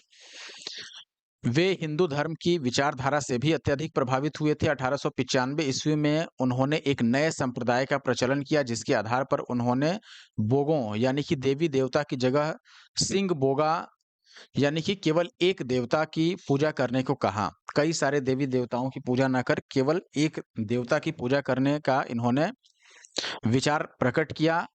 वे हिंदू धर्म की विचारधारा से भी अत्यधिक प्रभावित हुए थे। 1895 ईस्वी में उन्होंने एक नए संप्रदाय का प्रचलन किया, जिसके आधार पर उन्होंने बोगों यानी कि देवी देवता की जगह सिंह बोगा यानी कि केवल एक देवता की पूजा करने को कहा। कई सारे देवी देवताओं की पूजा न कर केवल एक देवता की पूजा करने का इन्होंने विचार प्रकट किया।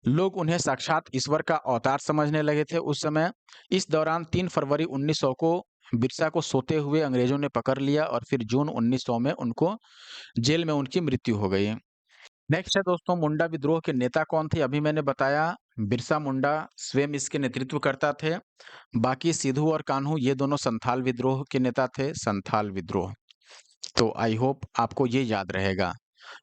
लोग उन्हें साक्षात ईश्वर का अवतार समझने लगे थे उस समय। इस दौरान 3 फरवरी 1900 को बिरसा को सोते हुए अंग्रेजों ने पकड़ लिया और फिर जून 1900 में उनको जेल में उनकी मृत्यु हो गई। नेक्स्ट है दोस्तों, मुंडा विद्रोह के नेता कौन थे? अभी मैंने बताया बिरसा मुंडा स्वयं इसके नेतृत्व करता थे। बाकी सिद्धू और कान्हू ये दोनों संथाल विद्रोह के नेता थे। संथाल विद्रोह, तो आई होप आपको ये याद रहेगा।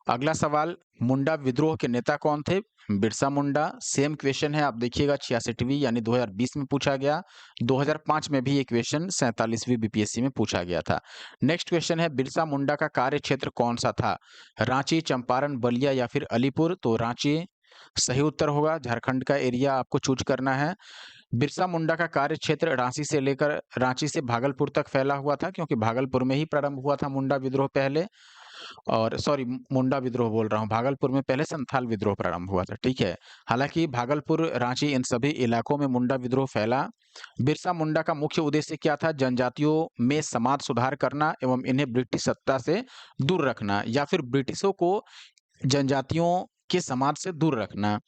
अगला सवाल, मुंडा विद्रोह के नेता कौन थे? बिरसा मुंडा। सेम क्वेश्चन है, आप देखिएगा 66वीं यानी 2020 में पूछा गया। 2005 में भी ये क्वेश्चन 47वीं बीपीएससी में पूछा गया था। नेक्स्ट क्वेश्चन है, बिरसा मुंडा का कार्य क्षेत्र कौन सा था? रांची, चंपारण, बलिया या फिर अलीपुर? तो रांची सही उत्तर होगा। झारखंड का एरिया आपको चूज करना है। बिरसा मुंडा का कार्य क्षेत्र रांची से भागलपुर तक फैला हुआ था, क्योंकि भागलपुर में ही प्रारंभ हुआ था मुंडा विद्रोह पहले। और सॉरी, मुंडा विद्रोह बोल रहा हूँ, भागलपुर में पहले संथाल विद्रोह प्रारंभ हुआ था, ठीक है। हालांकि भागलपुर, रांची, इन सभी इलाकों में मुंडा विद्रोह फैला। बिरसा मुंडा का मुख्य उद्देश्य क्या था? जनजातियों में समाज सुधार करना एवं इन्हें ब्रिटिश सत्ता से दूर रखना, या फिर ब्रिटिशों को जनजातियों के समाज से दूर रखना।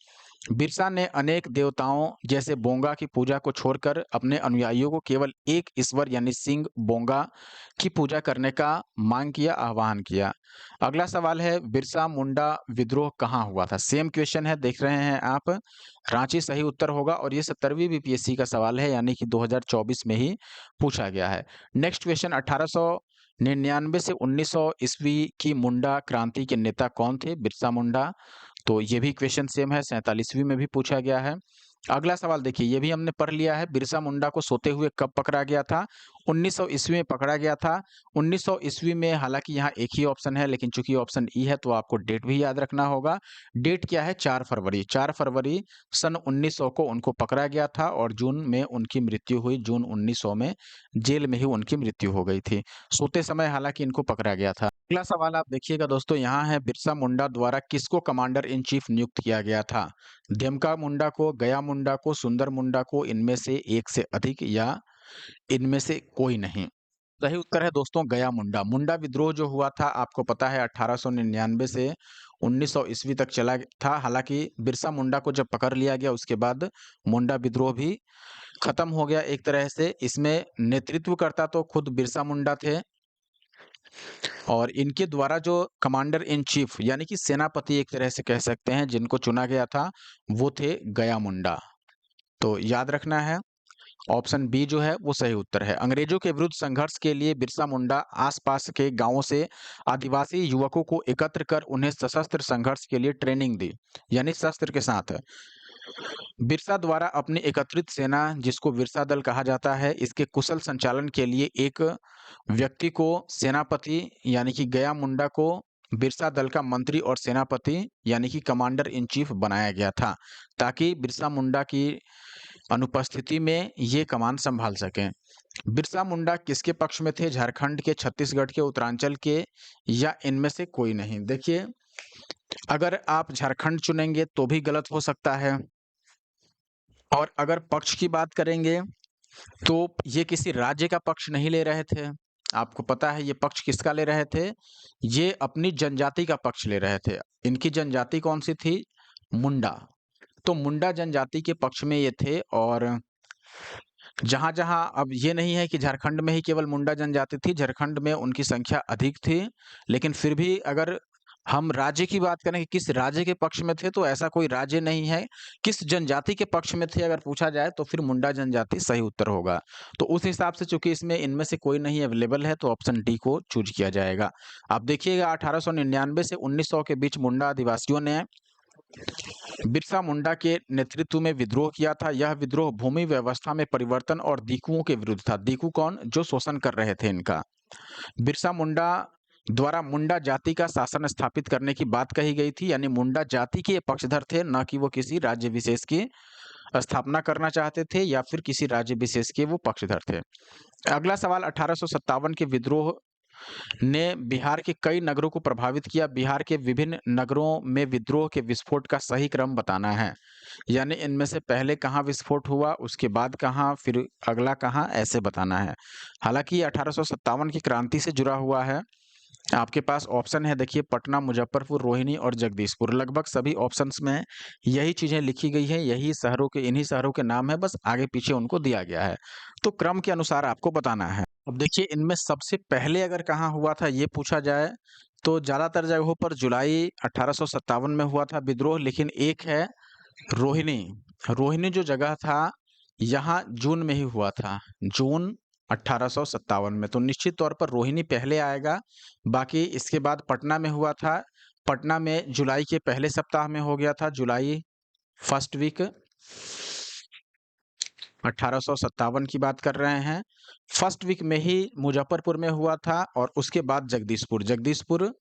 बिरसा ने अनेक देवताओं जैसे बोंगा की पूजा को छोड़कर अपने अनुयायियों को केवल एक ईश्वर यानी सिंह बोंगा की पूजा करने का मांग किया, आह्वान किया। अगला सवाल है, बिरसा मुंडा विद्रोह कहाँ हुआ था? सेम क्वेश्चन है, देख रहे हैं आप। रांची सही उत्तर होगा और ये 70वीं बीपीएससी का सवाल है, यानी कि 2024 में ही पूछा गया है। नेक्स्ट क्वेश्चन, 1899 से 1900 ईस्वी की मुंडा क्रांति के नेता कौन थे? बिरसा मुंडा। तो ये भी क्वेश्चन सेम है, 47वीं में भी पूछा गया है। अगला सवाल देखिए, ये भी हमने पढ़ लिया है। बिरसा मुंडा को सोते हुए कब पकड़ा गया था? 1900 ईस्वी में पकड़ा गया था। 1900 ईस्वी में, हालांकि यहाँ एक ही ऑप्शन है, लेकिन चूंकि ऑप्शन ई है तो आपको डेट भी याद रखना होगा। डेट क्या है? 4 फरवरी। 4 फरवरी सन 1900 को उनको पकड़ा गया था और जून में उनकी मृत्यु हुई। जून 1900 में जेल में ही उनकी मृत्यु हो गई थी। सोते समय हालांकि इनको पकड़ा गया था। अगला सवाल आप देखिएगा दोस्तों, यहाँ है, बिरसा मुंडा द्वारा किसको कमांडर इन चीफ नियुक्त किया गया था? धेमका मुंडा को, गया मुंडा को, सुंदर मुंडा को, इनमें से एक से अधिक या इनमें से कोई नहीं? सही उत्तर है दोस्तों गया मुंडा। मुंडा विद्रोह जो हुआ था आपको पता है 1899 से 1900 ईस्वी तक चला था। हालांकि बिरसा मुंडा को जब पकड़ लिया गया उसके बाद मुंडा विद्रोह भी खत्म हो गया एक तरह से। इसमें नेतृत्वकर्ता तो खुद बिरसा मुंडा थे और इनके द्वारा जो कमांडर इन चीफ यानी कि सेनापति एक तरह से कह सकते हैं जिनको चुना गया था, वो थे गया मुंडा। तो याद रखना है, ऑप्शन बी जो है वो सही उत्तर है। अंग्रेजों के विरुद्ध संघर्ष के लिए बिरसा मुंडा आसपास के गांवों से आदिवासी युवकों को एकत्र कर उन्हें सशस्त्र संघर्ष के लिए ट्रेनिंग दी, यानी शस्त्र के साथ। बिरसा द्वारा अपनी एकत्रित सेना, जिसको बिरसा दल कहा जाता है, इसके कुशल संचालन के लिए एक व्यक्ति को सेनापति यानी कि गया मुंडा को बिरसा दल का मंत्री और सेनापति यानी कि कमांडर इन चीफ बनाया गया था, ताकि बिरसा मुंडा की अनुपस्थिति में ये कमान संभाल सकें। बिरसा मुंडा किसके पक्ष में थे? झारखंड के, छत्तीसगढ़ के, उत्तरांचल के, या इनमें से कोई नहीं? देखिए, अगर आप झारखंड चुनेंगे तो भी गलत हो सकता है, और अगर पक्ष की बात करेंगे तो ये किसी राज्य का पक्ष नहीं ले रहे थे। आपको पता है ये पक्ष किसका ले रहे थे? ये अपनी जनजाति का पक्ष ले रहे थे। इनकी जनजाति कौन-सी थी? मुंडा। तो मुंडा जनजाति के पक्ष में ये थे, और जहाँ-जहाँ, अब ये नहीं है कि झारखंड में ही केवल मुंडा जनजाति थी, झारखंड में उनकी संख्या अधिक थी। लेकिन फिर भी अगर हम राज्य की बात करें कि किस राज्य के पक्ष में थे, तो ऐसा कोई राज्य नहीं है। किस जनजाति के पक्ष में थे अगर पूछा जाए, तो फिर मुंडा जनजाति सही उत्तर होगा। तो उस हिसाब से चूँकि इसमें इनमें से कोई नहीं अवेलेबल है, तो ऑप्शन डी को चूज़ किया जाएगा। आप देखिएगा 1899 से 1900 के बीच मुंडा आदिवासियों ने बिरसा मुंडा के नेतृत्व में विद्रोह किया था। यह विद्रोह भूमि व्यवस्था में परिवर्तन और दीकुओं के विरुद्ध था। दीकू कौन? जो शोषण कर रहे थे इनका। बिरसा मुंडा द्वारा मुंडा जाति का शासन स्थापित करने की बात कही गई थी, यानी मुंडा जाति के पक्षधर थे, न कि वो किसी राज्य विशेष की स्थापना करना चाहते थे या फिर किसी राज्य विशेष के वो पक्षधर थे। अगला सवाल, 1857 के विद्रोह ने बिहार के कई नगरों को प्रभावित किया। बिहार के विभिन्न नगरों में विद्रोह के विस्फोट का सही क्रम बताना है, यानी इनमें से पहले कहाँ विस्फोट हुआ, उसके बाद कहाँ, फिर अगला कहाँ, ऐसे बताना है। हालांकि ये 1857 की क्रांति से जुड़ा हुआ है। आपके पास ऑप्शन है, देखिए, पटना, मुजफ्फरपुर, रोहिणी और जगदीशपुर। लगभग सभी ऑप्शंस में यही चीजें लिखी गई हैं, यही शहरों के, इन्हीं शहरों के नाम है, बस आगे पीछे उनको दिया गया है। तो क्रम के अनुसार आपको बताना है। अब देखिए, इनमें सबसे पहले अगर कहाँ हुआ था ये पूछा जाए, तो ज्यादातर जगहों पर जुलाई 1857 में हुआ था विद्रोह, लेकिन एक है रोहिणी। रोहिणी जो जगह था, यहाँ जून में ही हुआ था, जून 1857 में। तो निश्चित तौर पर रोहिणी पहले आएगा। बाकी इसके बाद पटना में हुआ था। पटना में जुलाई के पहले सप्ताह में हो गया था, जुलाई फर्स्ट वीक। 1857 की बात कर रहे हैं। फर्स्ट वीक में ही मुजफ्फरपुर में हुआ था, और उसके बाद जगदीशपुर। जगदीशपुर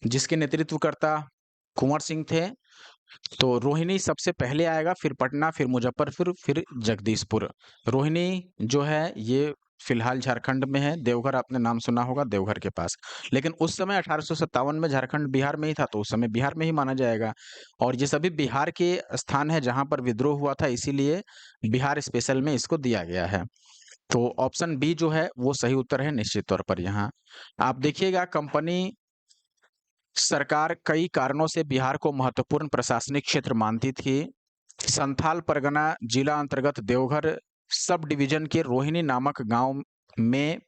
जिसके नेतृत्वकर्ता कुंवर सिंह थे। तो रोहिणी सबसे पहले आएगा, फिर पटना, फिर मुजफ्फरपुर, फिर जगदीशपुर। रोहिणी जो है ये फिलहाल झारखंड में है। देवघर आपने नाम सुना होगा, देवघर के पास। लेकिन उस समय 1857 में झारखंड बिहार में ही था, तो उस समय बिहार में ही माना जाएगा। और ये सभी बिहार के स्थान है जहां पर विद्रोह हुआ था, इसीलिए बिहार स्पेशल में इसको दिया गया है। तो ऑप्शन बी जो है वो सही उत्तर है निश्चित तौर पर। यहाँ आप देखिएगा, कंपनी सरकार कई कारणों से बिहार को महत्वपूर्ण प्रशासनिक क्षेत्र मानती थी। संथाल परगना जिला अंतर्गत देवघर सब डिवीजन के रोहिणी नामक गांव में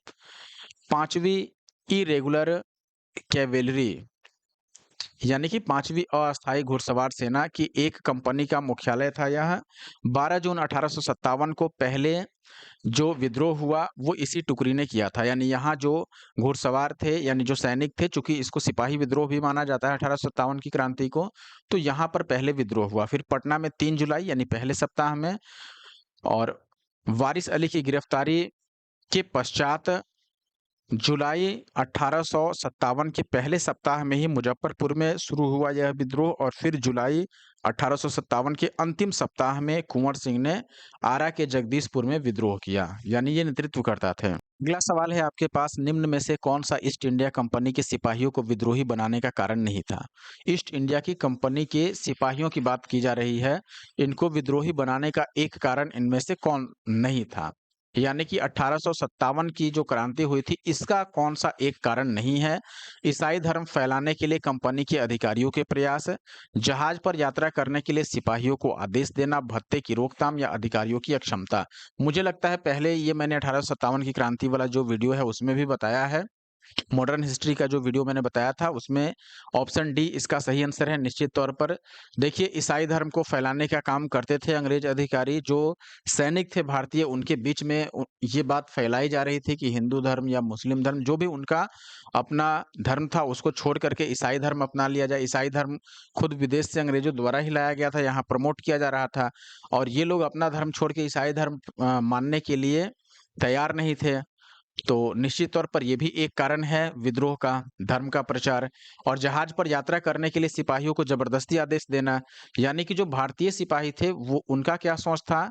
5वीं इरेगुलर कैवेलरी यानी कि 5वीं अस्थायी घुड़सवार सेना की एक कंपनी का मुख्यालय था। यह 12 जून 1857 को पहले जो विद्रोह हुआ वो इसी टुकड़ी ने किया था। यानी यहाँ जो घुड़सवार थे, यानी जो सैनिक थे, चूंकि इसको सिपाही विद्रोह भी माना जाता है 1857 की क्रांति को, तो यहाँ पर पहले विद्रोह हुआ। फिर पटना में 3 जुलाई यानी पहले सप्ताह में, और वारिस अली की गिरफ्तारी के पश्चात जुलाई 1857 के पहले सप्ताह में ही मुजफ्फरपुर में शुरू हुआ यह विद्रोह, और फिर जुलाई 1857 के अंतिम सप्ताह में कुंवर सिंह ने आरा के जगदीशपुर में विद्रोह किया, यानी ये नेतृत्व करता थे। अगला सवाल है आपके पास, निम्न में से कौन सा ईस्ट इंडिया कंपनी के सिपाहियों को विद्रोही बनाने का कारण नहीं था? ईस्ट इंडिया की कंपनी के सिपाहियों की बात की जा रही है, इनको विद्रोही बनाने का एक कारण इनमें से कौन नहीं था? यानी कि 1857 की जो क्रांति हुई थी, इसका कौन सा एक कारण नहीं है? ईसाई धर्म फैलाने के लिए कंपनी के अधिकारियों के प्रयास, जहाज पर यात्रा करने के लिए सिपाहियों को आदेश देना, भत्ते की रोकथाम, या अधिकारियों की अक्षमता। मुझे लगता है पहले ये मैंने 1857 की क्रांति वाला जो वीडियो है उसमें भी बताया है मॉडर्न हिस्ट्री का जो वीडियो मैंने बताया था उसमें ऑप्शन डी इसका सही आंसर है निश्चित तौर पर। देखिए ईसाई धर्म को फैलाने का काम करते थे अंग्रेज अधिकारी, जो सैनिक थे भारतीय उनके बीच में ये बात फैलाई जा रही थी कि हिंदू धर्म या मुस्लिम धर्म जो भी उनका अपना धर्म था उसको छोड़ करके ईसाई धर्म अपना लिया जाए। ईसाई धर्म खुद विदेश से अंग्रेजों द्वारा ही लाया गया था, यहाँ प्रमोट किया जा रहा था और ये लोग अपना धर्म छोड़ के ईसाई धर्म मानने के लिए तैयार नहीं थे। तो निश्चित तौर पर ये भी एक कारण है विद्रोह का, धर्म का प्रचार। और जहाज पर यात्रा करने के लिए सिपाहियों को जबरदस्ती आदेश देना, यानी कि जो भारतीय सिपाही थे वो उनका क्या सोच था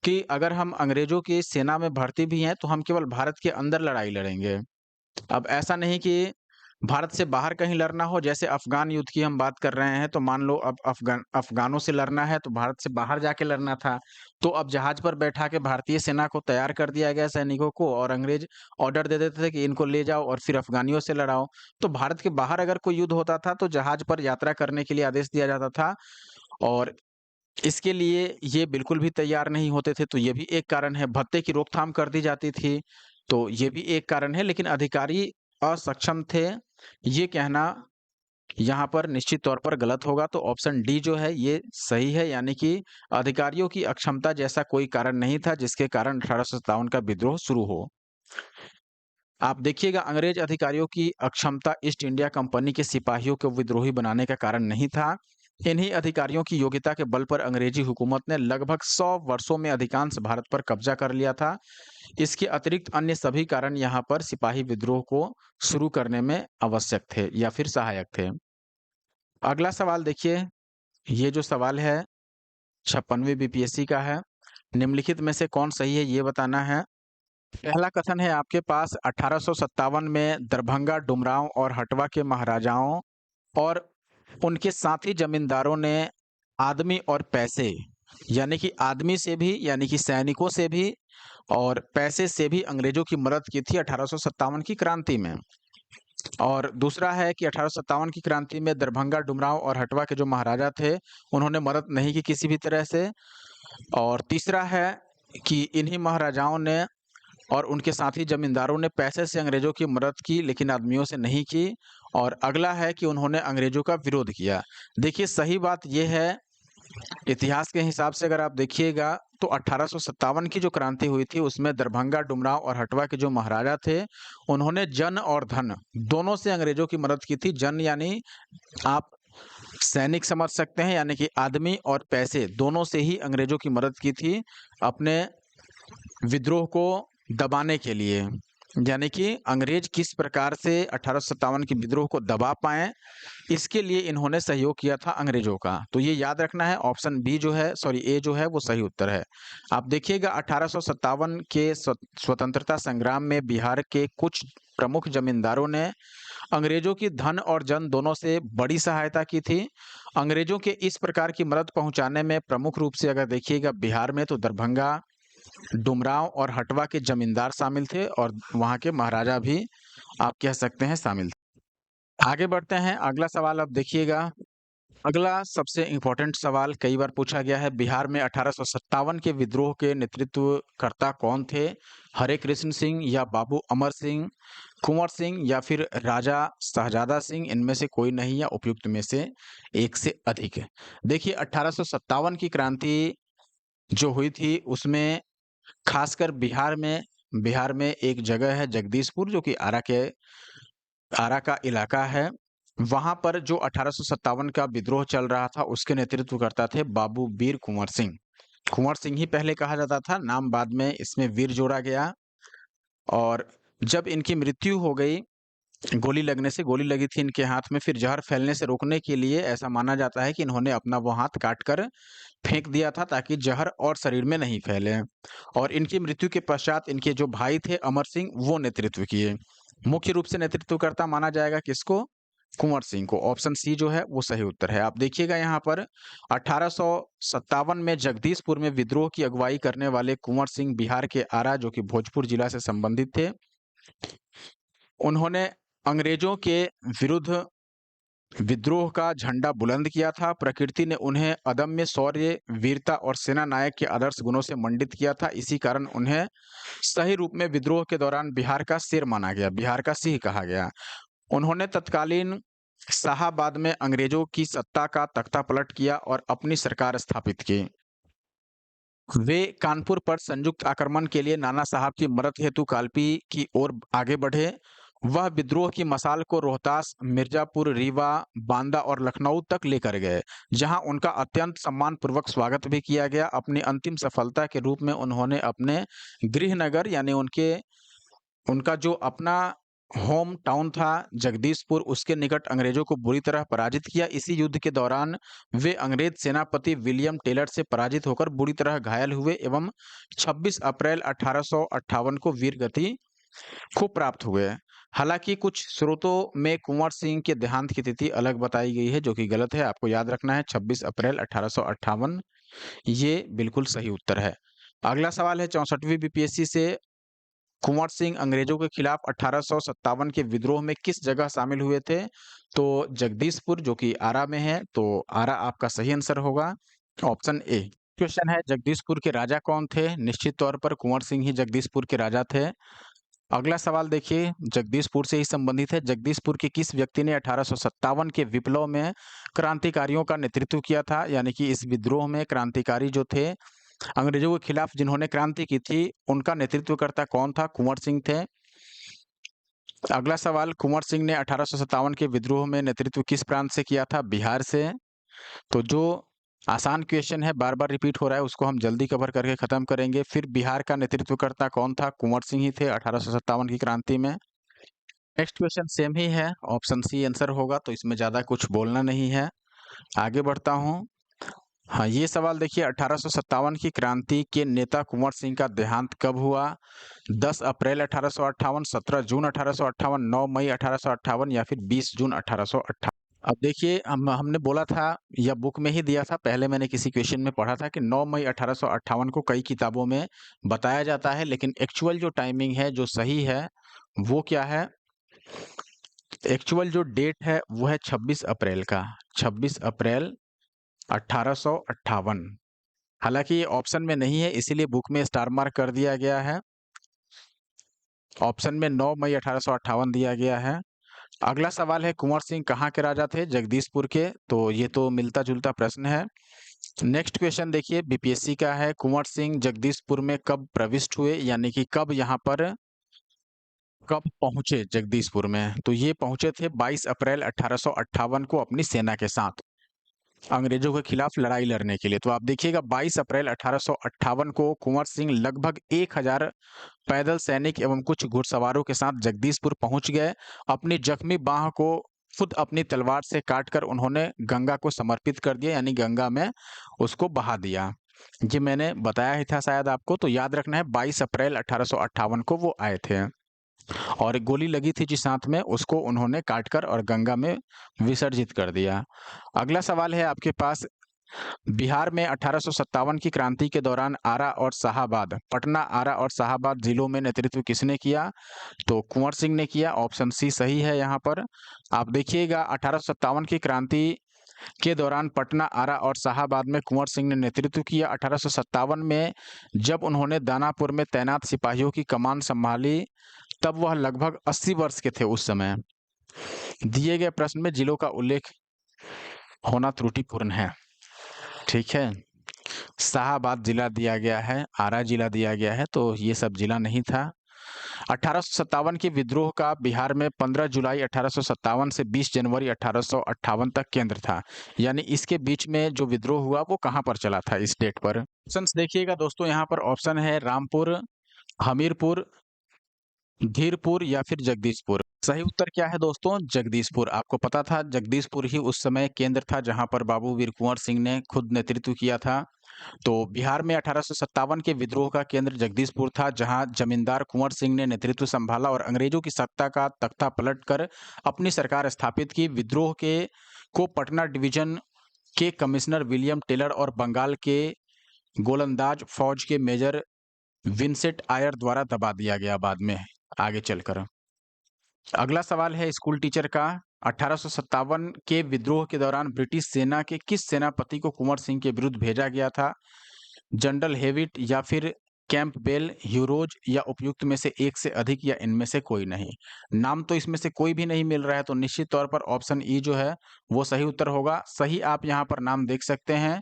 कि अगर हम अंग्रेजों की सेना में भर्ती भी हैं तो हम केवल भारत के अंदर लड़ाई लड़ेंगे। अब ऐसा नहीं कि भारत से बाहर कहीं लड़ना हो, जैसे अफ़गान युद्ध की हम बात कर रहे हैं, तो मान लो अब अफ़गानों से लड़ना है तो भारत से बाहर जाके लड़ना था। तो अब जहाज पर बैठा के भारतीय सेना को तैयार कर दिया गया सैनिकों को और अंग्रेज ऑर्डर दे देते थे कि इनको ले जाओ और फिर अफ़गानियों से लड़ाओ। तो भारत के बाहर अगर कोई युद्ध होता था तो जहाज पर यात्रा करने के लिए आदेश दिया जाता था और इसके लिए ये बिल्कुल भी तैयार नहीं होते थे, तो ये भी एक कारण है। भत्ते की रोकथाम कर दी जाती थी, तो ये भी एक कारण है, लेकिन अधिकारी असक्षम थे, ये कहना यहाँ पर निश्चित तौर पर गलत होगा। तो ऑप्शन डी जो है ये सही है, यानी कि अधिकारियों की अक्षमता जैसा कोई कारण नहीं था जिसके कारण 1857 का विद्रोह शुरू हो। आप देखिएगा अंग्रेज अधिकारियों की अक्षमता ईस्ट इंडिया कंपनी के सिपाहियों को विद्रोही बनाने का कारण नहीं था। इन्हीं अधिकारियों की योग्यता के बल पर अंग्रेजी हुकूमत ने लगभग 100 वर्षों में अधिकांश भारत पर कब्जा कर लिया था। इसके अतिरिक्त अन्य सभी कारण यहाँ पर सिपाही विद्रोह को शुरू करने में आवश्यक थे या फिर सहायक थे। अगला सवाल देखिए, ये जो सवाल है 56वीं बीपीएससी का है। निम्नलिखित में से कौन सही है ये बताना है। पहला कथन है आपके पास 1857 में दरभंगा, डुमरांव और हटवा के महाराजाओं और उनके साथी जमींदारों ने आदमी और पैसे, यानी कि आदमी से भी यानी कि सैनिकों से भी और पैसे से भी अंग्रेजों की मदद की थी 1857 की क्रांति में। और दूसरा है कि 1857 की क्रांति में दरभंगा, डुमरांव और हटवा के जो महाराजा थे उन्होंने मदद नहीं की किसी भी तरह से। और तीसरा है कि इन्हीं महाराजाओं ने और उनके साथी जमींदारों ने पैसे से अंग्रेजों की मदद की लेकिन आदमियों से नहीं की। और अगला है कि उन्होंने अंग्रेजों का विरोध किया। देखिए सही बात यह है, इतिहास के हिसाब से अगर आप देखिएगा तो 1857 की जो क्रांति हुई थी उसमें दरभंगा, डुमरांव और हटवा के जो महाराजा थे उन्होंने जन और धन दोनों से अंग्रेजों की मदद की थी। जन यानी आप सैनिक समझ सकते हैं, यानी कि आदमी, और पैसे दोनों से ही अंग्रेजों की मदद की थी अपने विद्रोह को दबाने के लिए। यानी कि अंग्रेज किस प्रकार से 1857 के विद्रोह को दबा पाएँ, इसके लिए इन्होंने सहयोग किया था अंग्रेजों का। तो ये याद रखना है, ऑप्शन बी जो है सॉरी ए जो है वो सही उत्तर है। आप देखिएगा 1857 के स्वतंत्रता संग्राम में बिहार के कुछ प्रमुख जमींदारों ने अंग्रेजों की धन और जन दोनों से बड़ी सहायता की थी। अंग्रेजों के इस प्रकार की मदद पहुंचाने में प्रमुख रूप से अगर देखिएगा बिहार में तो दरभंगा, डुमरांव और हटवा के जमींदार शामिल थे और वहाँ के महाराजा भी आप कह सकते हैं शामिल थे। आगे बढ़ते हैं, अगला सवाल अब देखिएगा। अगला सबसे इम्पोर्टेंट सवाल कई बार पूछा गया है, बिहार में 1857 के विद्रोह के नेतृत्वकर्ता कौन थे? हरे कृष्ण सिंह या बाबू अमर सिंह, कुंवर सिंह या फिर राजा शहजादा सिंह, इनमें से कोई नहीं या उपयुक्त में से एक से अधिक है। देखिए 1857 की क्रांति जो हुई थी उसमें खासकर बिहार में एक जगह है जगदीशपुर जो कि आरा का इलाका है। वहाँ पर जो 1857 का विद्रोह चल रहा था उसके नेतृत्वकर्ता थे बाबू वीर कुंवर सिंह। कुंवर सिंह ही पहले कहा जाता था, नाम बाद में इसमें वीर जोड़ा गया। और जब इनकी मृत्यु हो गई गोली लगने से, गोली लगी थी इनके हाथ में, फिर जहर फैलने से रोकने के लिए ऐसा माना जाता है कि इन्होंने अपना वो हाथ काट कर फेंक दिया था ताकि जहर और शरीर में नहीं फैले। और इनकी मृत्यु के पश्चात इनके जो भाई थे अमर सिंह वो नेतृत्व किए। मुख्य रूप से नेतृत्वकर्ता माना जाएगा किसको? कुंवर सिंह को। ऑप्शन सी जो है वो सही उत्तर है। आप देखिएगा यहाँ पर 1857 में जगदीशपुर में विद्रोह की अगुवाई करने वाले कुंवर सिंह बिहार के आरा जो कि भोजपुर जिला से संबंधित थे। उन्होंने अंग्रेजों के विरुद्ध विद्रोह का झंडा बुलंद किया था। प्रकृति ने उन्हें अदम्य शौर्य, वीरता और सेना नायक के आदर्श गुणों से मंडित किया था। इसी कारण उन्हें सही रूप में विद्रोह के दौरान बिहार का शेर माना गया, बिहार का सिंह कहा गया। उन्होंने तत्कालीन शाहाबाद में अंग्रेजों की सत्ता का तख्तापलट किया और अपनी सरकार स्थापित की। वे कानपुर पर संयुक्त आक्रमण के लिए नाना साहब की मदद हेतु कालपी की ओर आगे बढ़े। वह विद्रोह की मशाल को रोहतास, मिर्जापुर, रीवा, बांदा और लखनऊ तक लेकर गए, जहां उनका अत्यंत सम्मानपूर्वक स्वागत भी किया गया। अपनी अंतिम सफलता के रूप में उन्होंने अपने गृहनगर यानी उनका जो अपना होम टाउन था जगदीशपुर, उसके निकट अंग्रेजों को बुरी तरह पराजित किया। इसी युद्ध के दौरान वे अंग्रेज सेनापति विलियम टेलर से पराजित होकर बुरी तरह घायल हुए एवं 26 अप्रैल 1858 को वीर गति को प्राप्त हुए। हालांकि कुछ स्रोतों में कुंवर सिंह के देहांत की तिथि अलग बताई गई है, जो कि गलत है। आपको याद रखना है 26 अप्रैल 1858, ये बिल्कुल सही उत्तर है। अगला सवाल है 64वीं बीपीएससी से, कुंवर सिंह अंग्रेजों के खिलाफ 1857 के विद्रोह में किस जगह शामिल हुए थे? तो जगदीशपुर, जो कि आरा में है, तो आरा आपका सही आंसर होगा, ऑप्शन ए। क्वेश्चन है जगदीशपुर के राजा कौन थे? निश्चित तौर पर कुंवर सिंह ही जगदीशपुर के राजा थे। अगला सवाल देखिए, जगदीशपुर से ही संबंधित है। जगदीशपुर के किस व्यक्ति ने 1857 के विप्लव में क्रांतिकारियों का नेतृत्व किया था? यानी कि इस विद्रोह में क्रांतिकारी जो थे, अंग्रेजों के खिलाफ जिन्होंने क्रांति की थी, उनका नेतृत्वकर्ता कौन था? कुंवर सिंह थे। अगला सवाल, कुंवर सिंह ने 1857 के विद्रोह में नेतृत्व किस प्रांत से किया था? बिहार से। तो जो आसान क्वेश्चन है, बार-बार रिपीट हो रहा है, उसको हम जल्दी कवर करके खत्म करेंगे। फिर बिहार का नेतृत्वकर्ता कौन था? कुंवर सिंह ही थे 1857 की क्रांति में। नेक्स्ट क्वेश्चन सेम ही है, ऑप्शन सी आंसर होगा, तो इसमें ज़्यादा कुछ बोलना नहीं है। आगे बढ़ता हूँ। हाँ, ये सवाल देखिए, 1857 की क्रांति के नेता कुंवर सिंह का देहांत कब हुआ? 10 अप्रैल 1858, 17 जून 1858, 9 मई 1858 या फिर 20 जून 1858। अब देखिए, हमने बोला था या बुक में ही दिया था, पहले मैंने किसी क्वेश्चन में पढ़ा था कि 9 मई 1858 को कई किताबों में बताया जाता है, लेकिन एक्चुअल जो टाइमिंग है, जो सही है, वो क्या है? एक्चुअल जो डेट है वो है 26 अप्रैल का, 26 अप्रैल 1858। हालांकि ये ऑप्शन में नहीं है, इसीलिए बुक में स्टार मार्क कर दिया गया है। ऑप्शन में 9 मई 1858 दिया गया है। अगला सवाल है, कुंवर सिंह कहाँ के राजा थे? जगदीशपुर के। तो ये तो मिलता जुलता प्रश्न है। नेक्स्ट क्वेश्चन देखिए, बीपीएससी का है, कुंवर सिंह जगदीशपुर में कब प्रविष्ट हुए? यानी कि कब यहाँ पर कब पहुंचे जगदीशपुर में? तो ये पहुंचे थे 22 अप्रैल 1858 को अपनी सेना के साथ अंग्रेजों के खिलाफ लड़ाई लड़ने के लिए। तो आप देखिएगा 22 अप्रैल 1858 को कुंवर सिंह लगभग 1000 पैदल सैनिक एवं कुछ घुड़सवारों के साथ जगदीशपुर पहुंच गए। अपनी जख्मी बाह को खुद अपनी तलवार से काटकर उन्होंने गंगा को समर्पित कर दिया, यानी गंगा में उसको बहा दिया। ये मैंने बताया ही था शायद आपको, तो याद रखना है 22 अप्रैल 1858 को वो आए थे और एक गोली लगी थी जिस हाथ में, उसको उन्होंने काटकर और गंगा में विसर्जित कर दिया। अगला सवाल है आपके पास, बिहार में 1857 की क्रांति के दौरान आरा और शाहाबाद, पटना, आरा और शाहाबाद जिलों में नेतृत्व किसने किया? तो कुंवर सिंह ने किया, ऑप्शन सी सही है यहाँ पर। आप देखिएगा 1857 की क्रांति के दौरान पटना, आरा और शाहाबाद में कुंवर सिंह ने नेतृत्व किया। 1857 में जब उन्होंने दानापुर में तैनात सिपाहियों की कमान संभाली, तब वह लगभग 80 वर्ष के थे उस समय। दिए गए प्रश्न में जिलों का उल्लेख होना त्रुटिपूर्ण है, ठीक है। शाहाबाद जिला दिया गया है, आरा जिला दिया गया है, तो ये सब जिला नहीं था। 1857 के विद्रोह का बिहार में 15 जुलाई 1857 से 20 जनवरी 1858 तक केंद्र था, यानी इसके बीच में जो विद्रोह हुआ वो कहाँ पर चला था इस डेट पर? ऑप्शंस देखिएगा दोस्तों, यहाँ पर ऑप्शन है रामपुर, हमीरपुर, धीरपुर या फिर जगदीशपुर। सही उत्तर क्या है दोस्तों? जगदीशपुर। आपको पता था जगदीशपुर ही उस समय केंद्र था जहां पर बाबू वीर कुंवर सिंह ने खुद नेतृत्व किया था। तो बिहार में 1857 के विद्रोह का केंद्र जगदीशपुर था, जहां जमींदार कुंवर सिंह ने नेतृत्व संभाला और अंग्रेजों की सत्ता का तख्ता पलटकर अपनी सरकार स्थापित की। विद्रोह के को पटना डिवीजन के कमिश्नर विलियम टेलर और बंगाल के गोलंदाज फौज के मेजर विंसेंट आयर द्वारा दबा दिया गया बाद में आगे चलकर। अगला सवाल है स्कूल टीचर का, 1857 के विद्रोह के दौरान ब्रिटिश सेना के किस सेनापति को कुंवर सिंह के विरुद्ध भेजा गया था? जनरल हेविट या फिर कैंपबेल, ह्यूरोज या उपयुक्त में से एक से अधिक या इनमें से कोई नहीं? नाम तो इसमें से कोई भी नहीं मिल रहा है, तो निश्चित तौर पर ऑप्शन ई जो है वो सही उत्तर होगा। सही आप यहाँ पर नाम देख सकते हैं।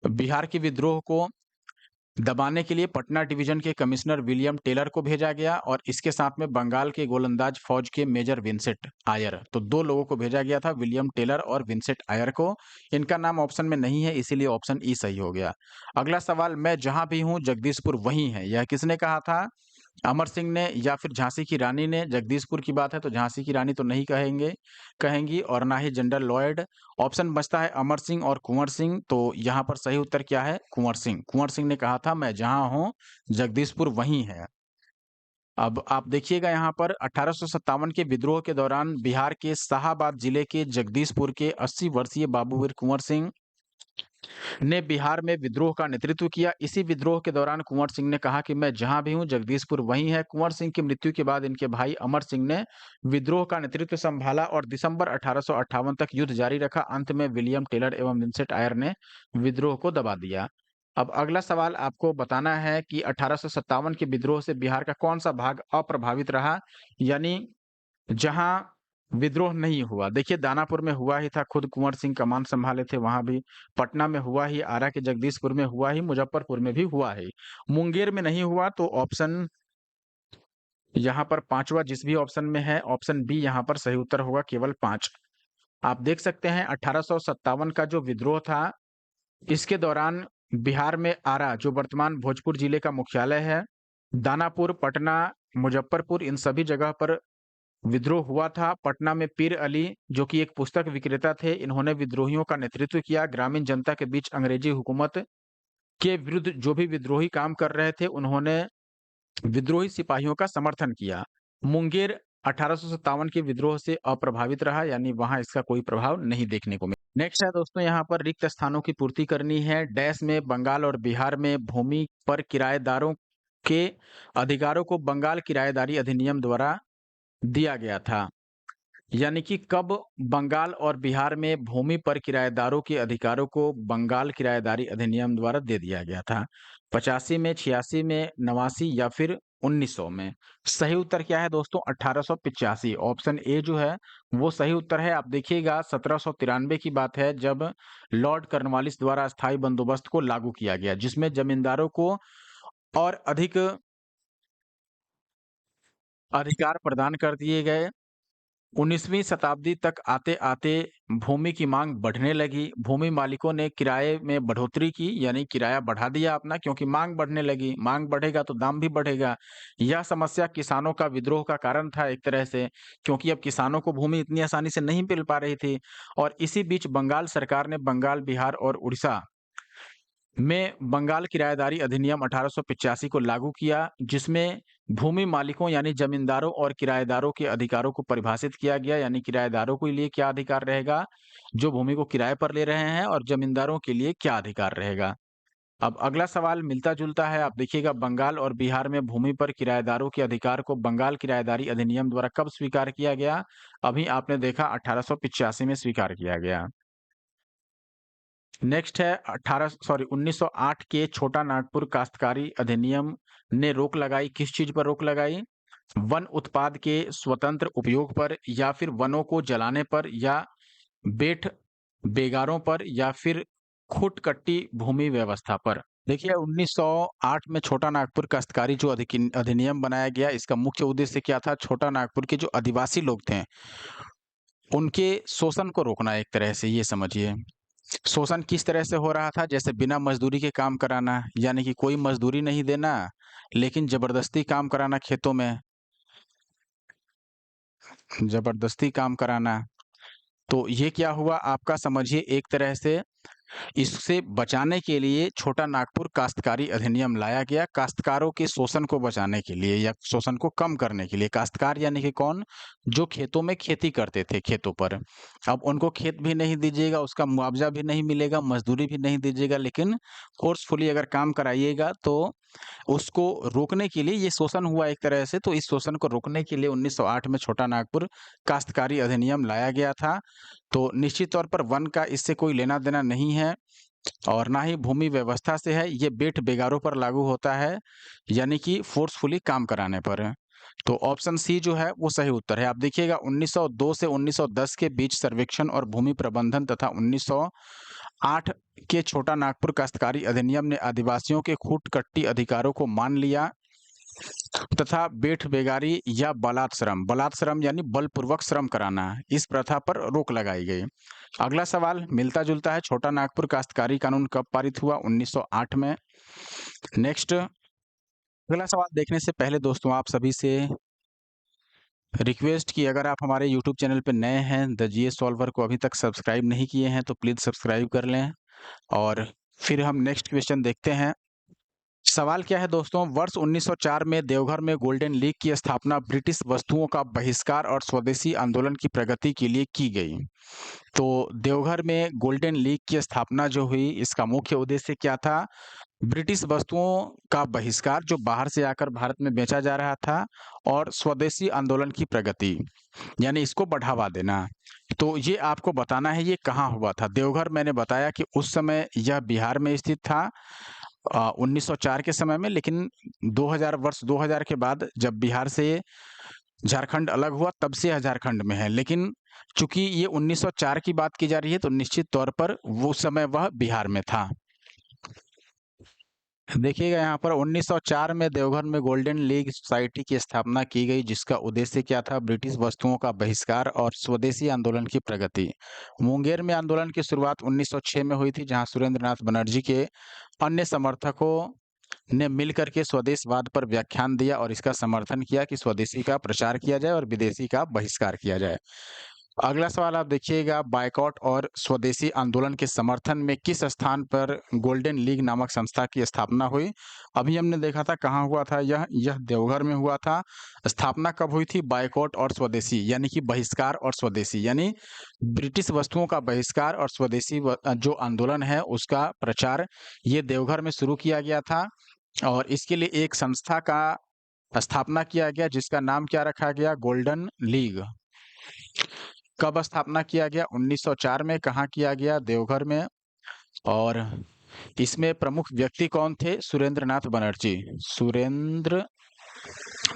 बिहार के विद्रोह को दबाने के लिए पटना डिवीजन के कमिश्नर विलियम टेलर को भेजा गया और इसके साथ में बंगाल के गोलंदाज फौज के मेजर विंसेंट आयर, तो 2 लोगों को भेजा गया था, विलियम टेलर और विंसेंट आयर को। इनका नाम ऑप्शन में नहीं है, इसीलिए ऑप्शन ई सही हो गया। अगला सवाल, मैं जहां भी हूं जगदीशपुर वहीं है, यह किसने कहा था? अमर सिंह ने या फिर झांसी की रानी ने? जगदीशपुर की बात है तो झांसी की रानी तो नहीं कहेंगी और ना ही जनरल लॉयड। ऑप्शन बचता है अमर सिंह और कुंवर सिंह, तो यहाँ पर सही उत्तर क्या है? कुंवर सिंह। कुंवर सिंह ने कहा था मैं जहां हूं जगदीशपुर वहीं है। अब आप देखिएगा यहाँ पर 1857 के विद्रोह के दौरान बिहार के शाहाबाद जिले के जगदीशपुर के 80 वर्षीय बाबूवीर कुंवर सिंह ने बिहार में विद्रोह का नेतृत्व किया। इसी विद्रोह के दौरान कुंवर सिंह ने कहा कि मैं जहां भी हूं जगदीशपुर वहीं है। कुंवर सिंह की मृत्यु के बाद इनके भाई अमर सिंह ने विद्रोह का नेतृत्व संभाला और दिसंबर 1858 तक युद्ध जारी रखा। अंत में विलियम टेलर एवं विंसेंट आयर ने विद्रोह को दबा दिया। अब अगला सवाल आपको बताना है कि 1857 के विद्रोह से बिहार का कौन सा भाग अप्रभावित रहा, यानी जहां विद्रोह नहीं हुआ। देखिए दानापुर में हुआ ही था, खुद कुंवर सिंह कमान संभाले थे वहां भी, पटना में हुआ ही, आरा के जगदीशपुर में हुआ ही, मुजफ्फरपुर में भी हुआ ही, मुंगेर में नहीं हुआ। तो ऑप्शन यहाँ पर पांचवा जिस भी ऑप्शन में है, ऑप्शन बी यहाँ पर सही उत्तर होगा, केवल 5। आप देख सकते हैं 1857 का जो विद्रोह था, इसके दौरान बिहार में आरा, जो वर्तमान भोजपुर जिले का मुख्यालय है, दानापुर, पटना, मुजफ्फरपुर, इन सभी जगह पर विद्रोह हुआ था। पटना में पीर अली, जो कि एक पुस्तक विक्रेता थे, इन्होंने विद्रोहियों का नेतृत्व किया। ग्रामीण जनता के बीच अंग्रेजी हुकूमत के विरुद्ध जो भी विद्रोही काम कर रहे थे, उन्होंने विद्रोही सिपाहियों का समर्थन किया। मुंगेर 1857 के विद्रोह से अप्रभावित रहा, यानी वहां इसका कोई प्रभाव नहीं देखने को मिला। नेक्स्ट है दोस्तों, यहाँ पर रिक्त स्थानों की पूर्ति करनी है। डैश में बंगाल और बिहार में भूमि पर किराएदारों के अधिकारों को बंगाल किराएदारी अधिनियम द्वारा दिया गया था, यानी कि कब बंगाल और बिहार में भूमि पर किराएदारों के अधिकारों को बंगाल किराएदारी अधिनियम द्वारा दे दिया गया था? 85 में, 86 में, 89 या फिर 1900 में? सही उत्तर क्या है दोस्तों? 1885। ऑप्शन ए जो है वो सही उत्तर है। आप देखिएगा 1793 की बात है जब लॉर्ड कॉर्नवालिस द्वारा अस्थायी बंदोबस्त को लागू किया गया, जिसमें जमींदारों को और अधिक अधिकार प्रदान कर दिए गए। 19वीं शताब्दी तक आते-आते भूमि की मांग बढ़ने लगी। भूमि मालिकों ने किराए में बढ़ोतरी की, यानी किराया बढ़ा दिया अपना, क्योंकि मांग बढ़ने लगी। मांग बढ़ेगा तो दाम भी बढ़ेगा। यह समस्या किसानों का विद्रोह का कारण था एक तरह से, क्योंकि अब किसानों को भूमि इतनी आसानी से नहीं मिल पा रही थी। और इसी बीच बंगाल सरकार ने बंगाल, बिहार और उड़ीसा में बंगाल किराएदारी अधिनियम 1885 को लागू किया, जिसमें भूमि मालिकों यानी जमींदारों और किराएदारों के अधिकारों को परिभाषित किया गया, यानी किराएदारों के लिए क्या अधिकार रहेगा जो भूमि को किराए पर ले रहे हैं, और जमींदारों के लिए क्या अधिकार रहेगा। अब अगला सवाल मिलता-जुलता है। आप देखिएगा बंगाल और बिहार में भूमि पर किराएदारों के अधिकार को बंगाल किराएदारी अधिनियम द्वारा कब स्वीकार किया गया? अभी आपने देखा 1885 में स्वीकार किया गया। नेक्स्ट है 1908 के छोटा नागपुर काश्तकारी अधिनियम ने रोक लगाई, किस चीज पर रोक लगाई? वन उत्पाद के स्वतंत्र उपयोग पर, या फिर वनों को जलाने पर, या बेठ बेगारों पर, या फिर खुटकट्टी भूमि व्यवस्था पर? देखिए 1908 में छोटा नागपुर काश्तकारी जो अधिनियम बनाया गया, इसका मुख्य उद्देश्य क्या था? छोटा नागपुर के जो आदिवासी लोग थे उनके शोषण को रोकना, एक तरह से ये समझिए। शोषण किस तरह से हो रहा था? जैसे बिना मजदूरी के काम कराना, यानी कि कोई मजदूरी नहीं देना लेकिन जबरदस्ती काम कराना, खेतों में जबरदस्ती काम कराना। तो ये क्या हुआ आपका? समझिए एक तरह से इससे बचाने के लिए छोटा नागपुर काश्तकारी अधिनियम लाया गया, काश्तकारों के शोषण को बचाने के लिए या शोषण को कम करने के लिए। काश्तकार यानी कि कौन? जो खेतों में खेती करते थे, खेतों पर। अब उनको खेत भी नहीं दीजिएगा, उसका मुआवजा भी नहीं मिलेगा, मजदूरी भी नहीं दीजिएगा, लेकिन फोर्सफुली अगर काम कराइएगा तो उसको रोकने के लिए, ये शोषण हुआ एक तरह से, तो इस शोषण को रोकने के लिए 1908 में छोटा नागपुर काश्तकारी अधिनियम लाया गया था। तो निश्चित तौर पर वन का इससे कोई लेना देना नहीं है और ना ही भूमि व्यवस्था से है। ये बेट बेगारों पर लागू होता है, यानी कि फोर्सफुली काम कराने पर। तो ऑप्शन सी जो है वो सही उत्तर है। आप देखिएगा 1902 से 1910 के बीच सर्वेक्षण और भूमि प्रबंधन तथा 1908 के छोटा नागपुर काश्तकारी अधिनियम ने आदिवासियों के खूट कट्टी अधिकारों को मान लिया तथा बेठ बेगारी या बलात् श्रम यानी बलपूर्वक श्रम कराना, इस प्रथा पर रोक लगाई गई। अगला सवाल मिलता जुलता है, छोटा नागपुर काश्तकारी कानून कब पारित हुआ? 1908 में। नेक्स्ट, अगला सवाल देखने से पहले दोस्तों आप सभी से रिक्वेस्ट कि अगर आप हमारे यूट्यूब चैनल पे नए हैं, द जीएस सॉल्वर को अभी तक सब्सक्राइब नहीं किए हैं तो प्लीज़ सब्सक्राइब कर लें। और फिर हम नेक्स्ट क्वेश्चन देखते हैं। सवाल क्या है दोस्तों? वर्ष 1904 में देवघर में गोल्डन लीग की स्थापना ब्रिटिश वस्तुओं का बहिष्कार और स्वदेशी आंदोलन की प्रगति के लिए की गई। तो देवघर में गोल्डन लीग की स्थापना जो हुई, इसका मुख्य उद्देश्य क्या था? ब्रिटिश वस्तुओं का बहिष्कार जो बाहर से आकर भारत में बेचा जा रहा था, और स्वदेशी आंदोलन की प्रगति यानी इसको बढ़ावा देना। तो ये आपको बताना है ये कहाँ हुआ था। देवघर मैंने बताया कि उस समय यह बिहार में स्थित था 1904 के समय में, लेकिन 2000 वर्ष 2000 के बाद जब बिहार से झारखंड अलग हुआ तब से यह झारखंड में है। लेकिन चूंकि ये 1904 की बात की जा रही है तो निश्चित तौर पर वो समय वह बिहार में था। देखिएगा यहाँ पर 1904 में देवघर में गोल्डन लीग सोसाइटी की स्थापना की गई, जिसका उद्देश्य क्या था? ब्रिटिश वस्तुओं का बहिष्कार और स्वदेशी आंदोलन की प्रगति। मुंगेर में आंदोलन की शुरुआत 1906 में हुई थी, जहां सुरेंद्र नाथ बनर्जी के अन्य समर्थकों ने मिलकर के स्वदेशवाद पर व्याख्यान दिया और इसका समर्थन किया कि स्वदेशी का प्रचार किया जाए और विदेशी का बहिष्कार किया जाए। अगला सवाल आप देखिएगा, बायकॉट और स्वदेशी आंदोलन के समर्थन में किस स्थान पर गोल्डन लीग नामक संस्था की स्थापना हुई? अभी हमने देखा था कहाँ हुआ था, यह देवघर में हुआ था। स्थापना कब हुई थी? बायकॉट और स्वदेशी यानी कि बहिष्कार और स्वदेशी, यानी ब्रिटिश वस्तुओं का बहिष्कार और स्वदेशी जो आंदोलन है उसका प्रचार, ये देवघर में शुरू किया गया था। और इसके लिए एक संस्था का स्थापना किया गया जिसका नाम क्या रखा गया? Golden league. कब स्थापना किया गया? 1904 में। कहाँ किया गया? देवघर में। और इसमें प्रमुख व्यक्ति कौन थे? सुरेंद्र नाथ बनर्जी। सुरेंद्र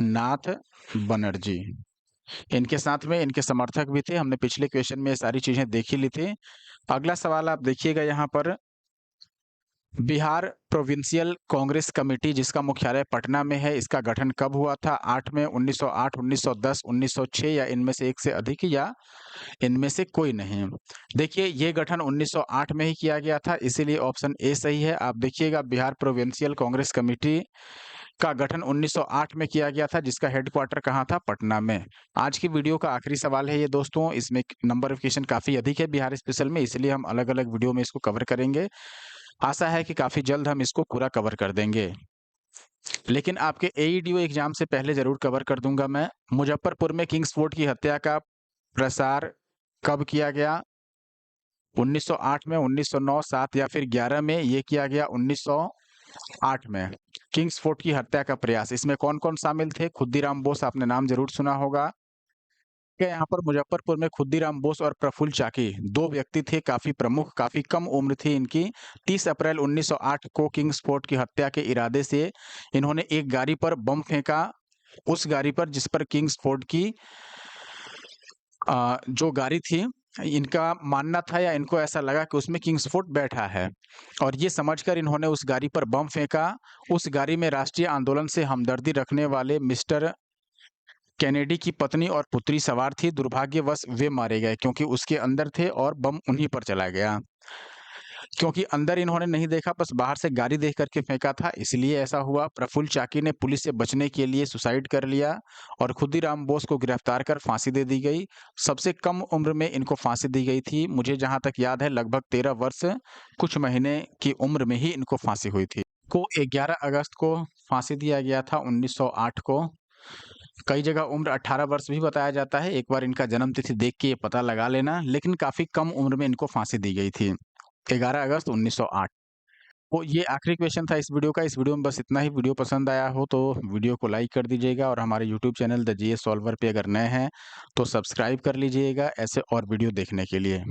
नाथ बनर्जी, इनके साथ में इनके समर्थक भी थे। हमने पिछले क्वेश्चन में ये सारी चीजें देख ही ली थी। अगला सवाल आप देखिएगा यहाँ पर, बिहार प्रोविंशियल कांग्रेस कमेटी जिसका मुख्यालय पटना में है, इसका गठन कब हुआ था? 8 में, 1908, 1910, 1906 या इनमें से एक से अधिक या इनमें से कोई नहीं। देखिए ये गठन 1908 में ही किया गया था, इसीलिए ऑप्शन ए सही है। आप देखिएगा बिहार प्रोविंशियल कांग्रेस कमेटी का गठन 1908 में किया गया था, जिसका हेडक्वार्टर कहाँ था? पटना में। आज की वीडियो का आखिरी सवाल है ये दोस्तों, इसमें नंबर ऑफ क्वेश्चन काफी अधिक है बिहार स्पेशल में, इसलिए हम अलग अलग वीडियो में इसको कवर करेंगे। आशा है कि काफी जल्द हम इसको पूरा कवर कर देंगे, लेकिन आपके एईडीओ एग्जाम से पहले जरूर कवर कर दूंगा मैं। मुजफ्फरपुर में किंग्सफोर्ड की हत्या का प्रसार कब किया गया? 1908 में, 1909, 7 या फिर 11 में? ये किया गया 1908 में। किंग्सफोर्ड की हत्या का प्रयास, इसमें कौन कौन शामिल थे? खुद्दीराम बोस, आपने नाम जरूर सुना होगा। यहाँ पर मुजफ्फरपुर में खुद्दीराम बोस और प्रफुल्ल चाकी दो व्यक्ति थे, काफी प्रमुख, काफी कम उम्र थी इनकी। 30 अप्रैल 1908 को किंग्सफोर्ड की हत्या के इरादे से इन्होंने एक गाड़ी पर बम फेंका, उस गाड़ी पर जिस पर किंग्सफोर्ड की जो गाड़ी थी, इनका मानना था या इनको ऐसा लगा कि उसमें किंग्सफोर्ड बैठा है, और ये समझकर इन्होंने उस गाड़ी पर बम फेंका। उस गाड़ी में राष्ट्रीय आंदोलन से हमदर्दी रखने वाले मिस्टर कैनेडी की पत्नी और पुत्री सवार थी। दुर्भाग्यवश वे मारे गए क्योंकि उसके अंदर थे और बम उन्हीं पर चला गया। क्योंकि अंदर इन्होंने नहीं देखा, बस बाहर से गाड़ी देख कर के फेंका था, इसलिए ऐसा हुआ। प्रफुल्ल चाकी ने पुलिस से बचने के लिए सुसाइड कर लिया और खुदीराम बोस को गिरफ्तार कर फांसी दे दी गई। सबसे कम उम्र में इनको फांसी दी गई थी। मुझे जहाँ तक याद है लगभग 13 वर्ष कुछ महीने की उम्र में ही इनको फांसी हुई थी। को 11 अगस्त को फांसी दिया गया था 1908 को। कई जगह उम्र 18 वर्ष भी बताया जाता है, एक बार इनका जन्म तिथि देख के ये पता लगा लेना, लेकिन काफ़ी कम उम्र में इनको फांसी दी गई थी, 11 अगस्त 1908। तो ये आखिरी क्वेश्चन था इस वीडियो का। इस वीडियो में बस इतना ही। वीडियो पसंद आया हो तो वीडियो को लाइक कर दीजिएगा और हमारे YouTube channel the GS solver पे अगर नए हैं तो सब्सक्राइब कर लीजिएगा ऐसे और वीडियो देखने के लिए।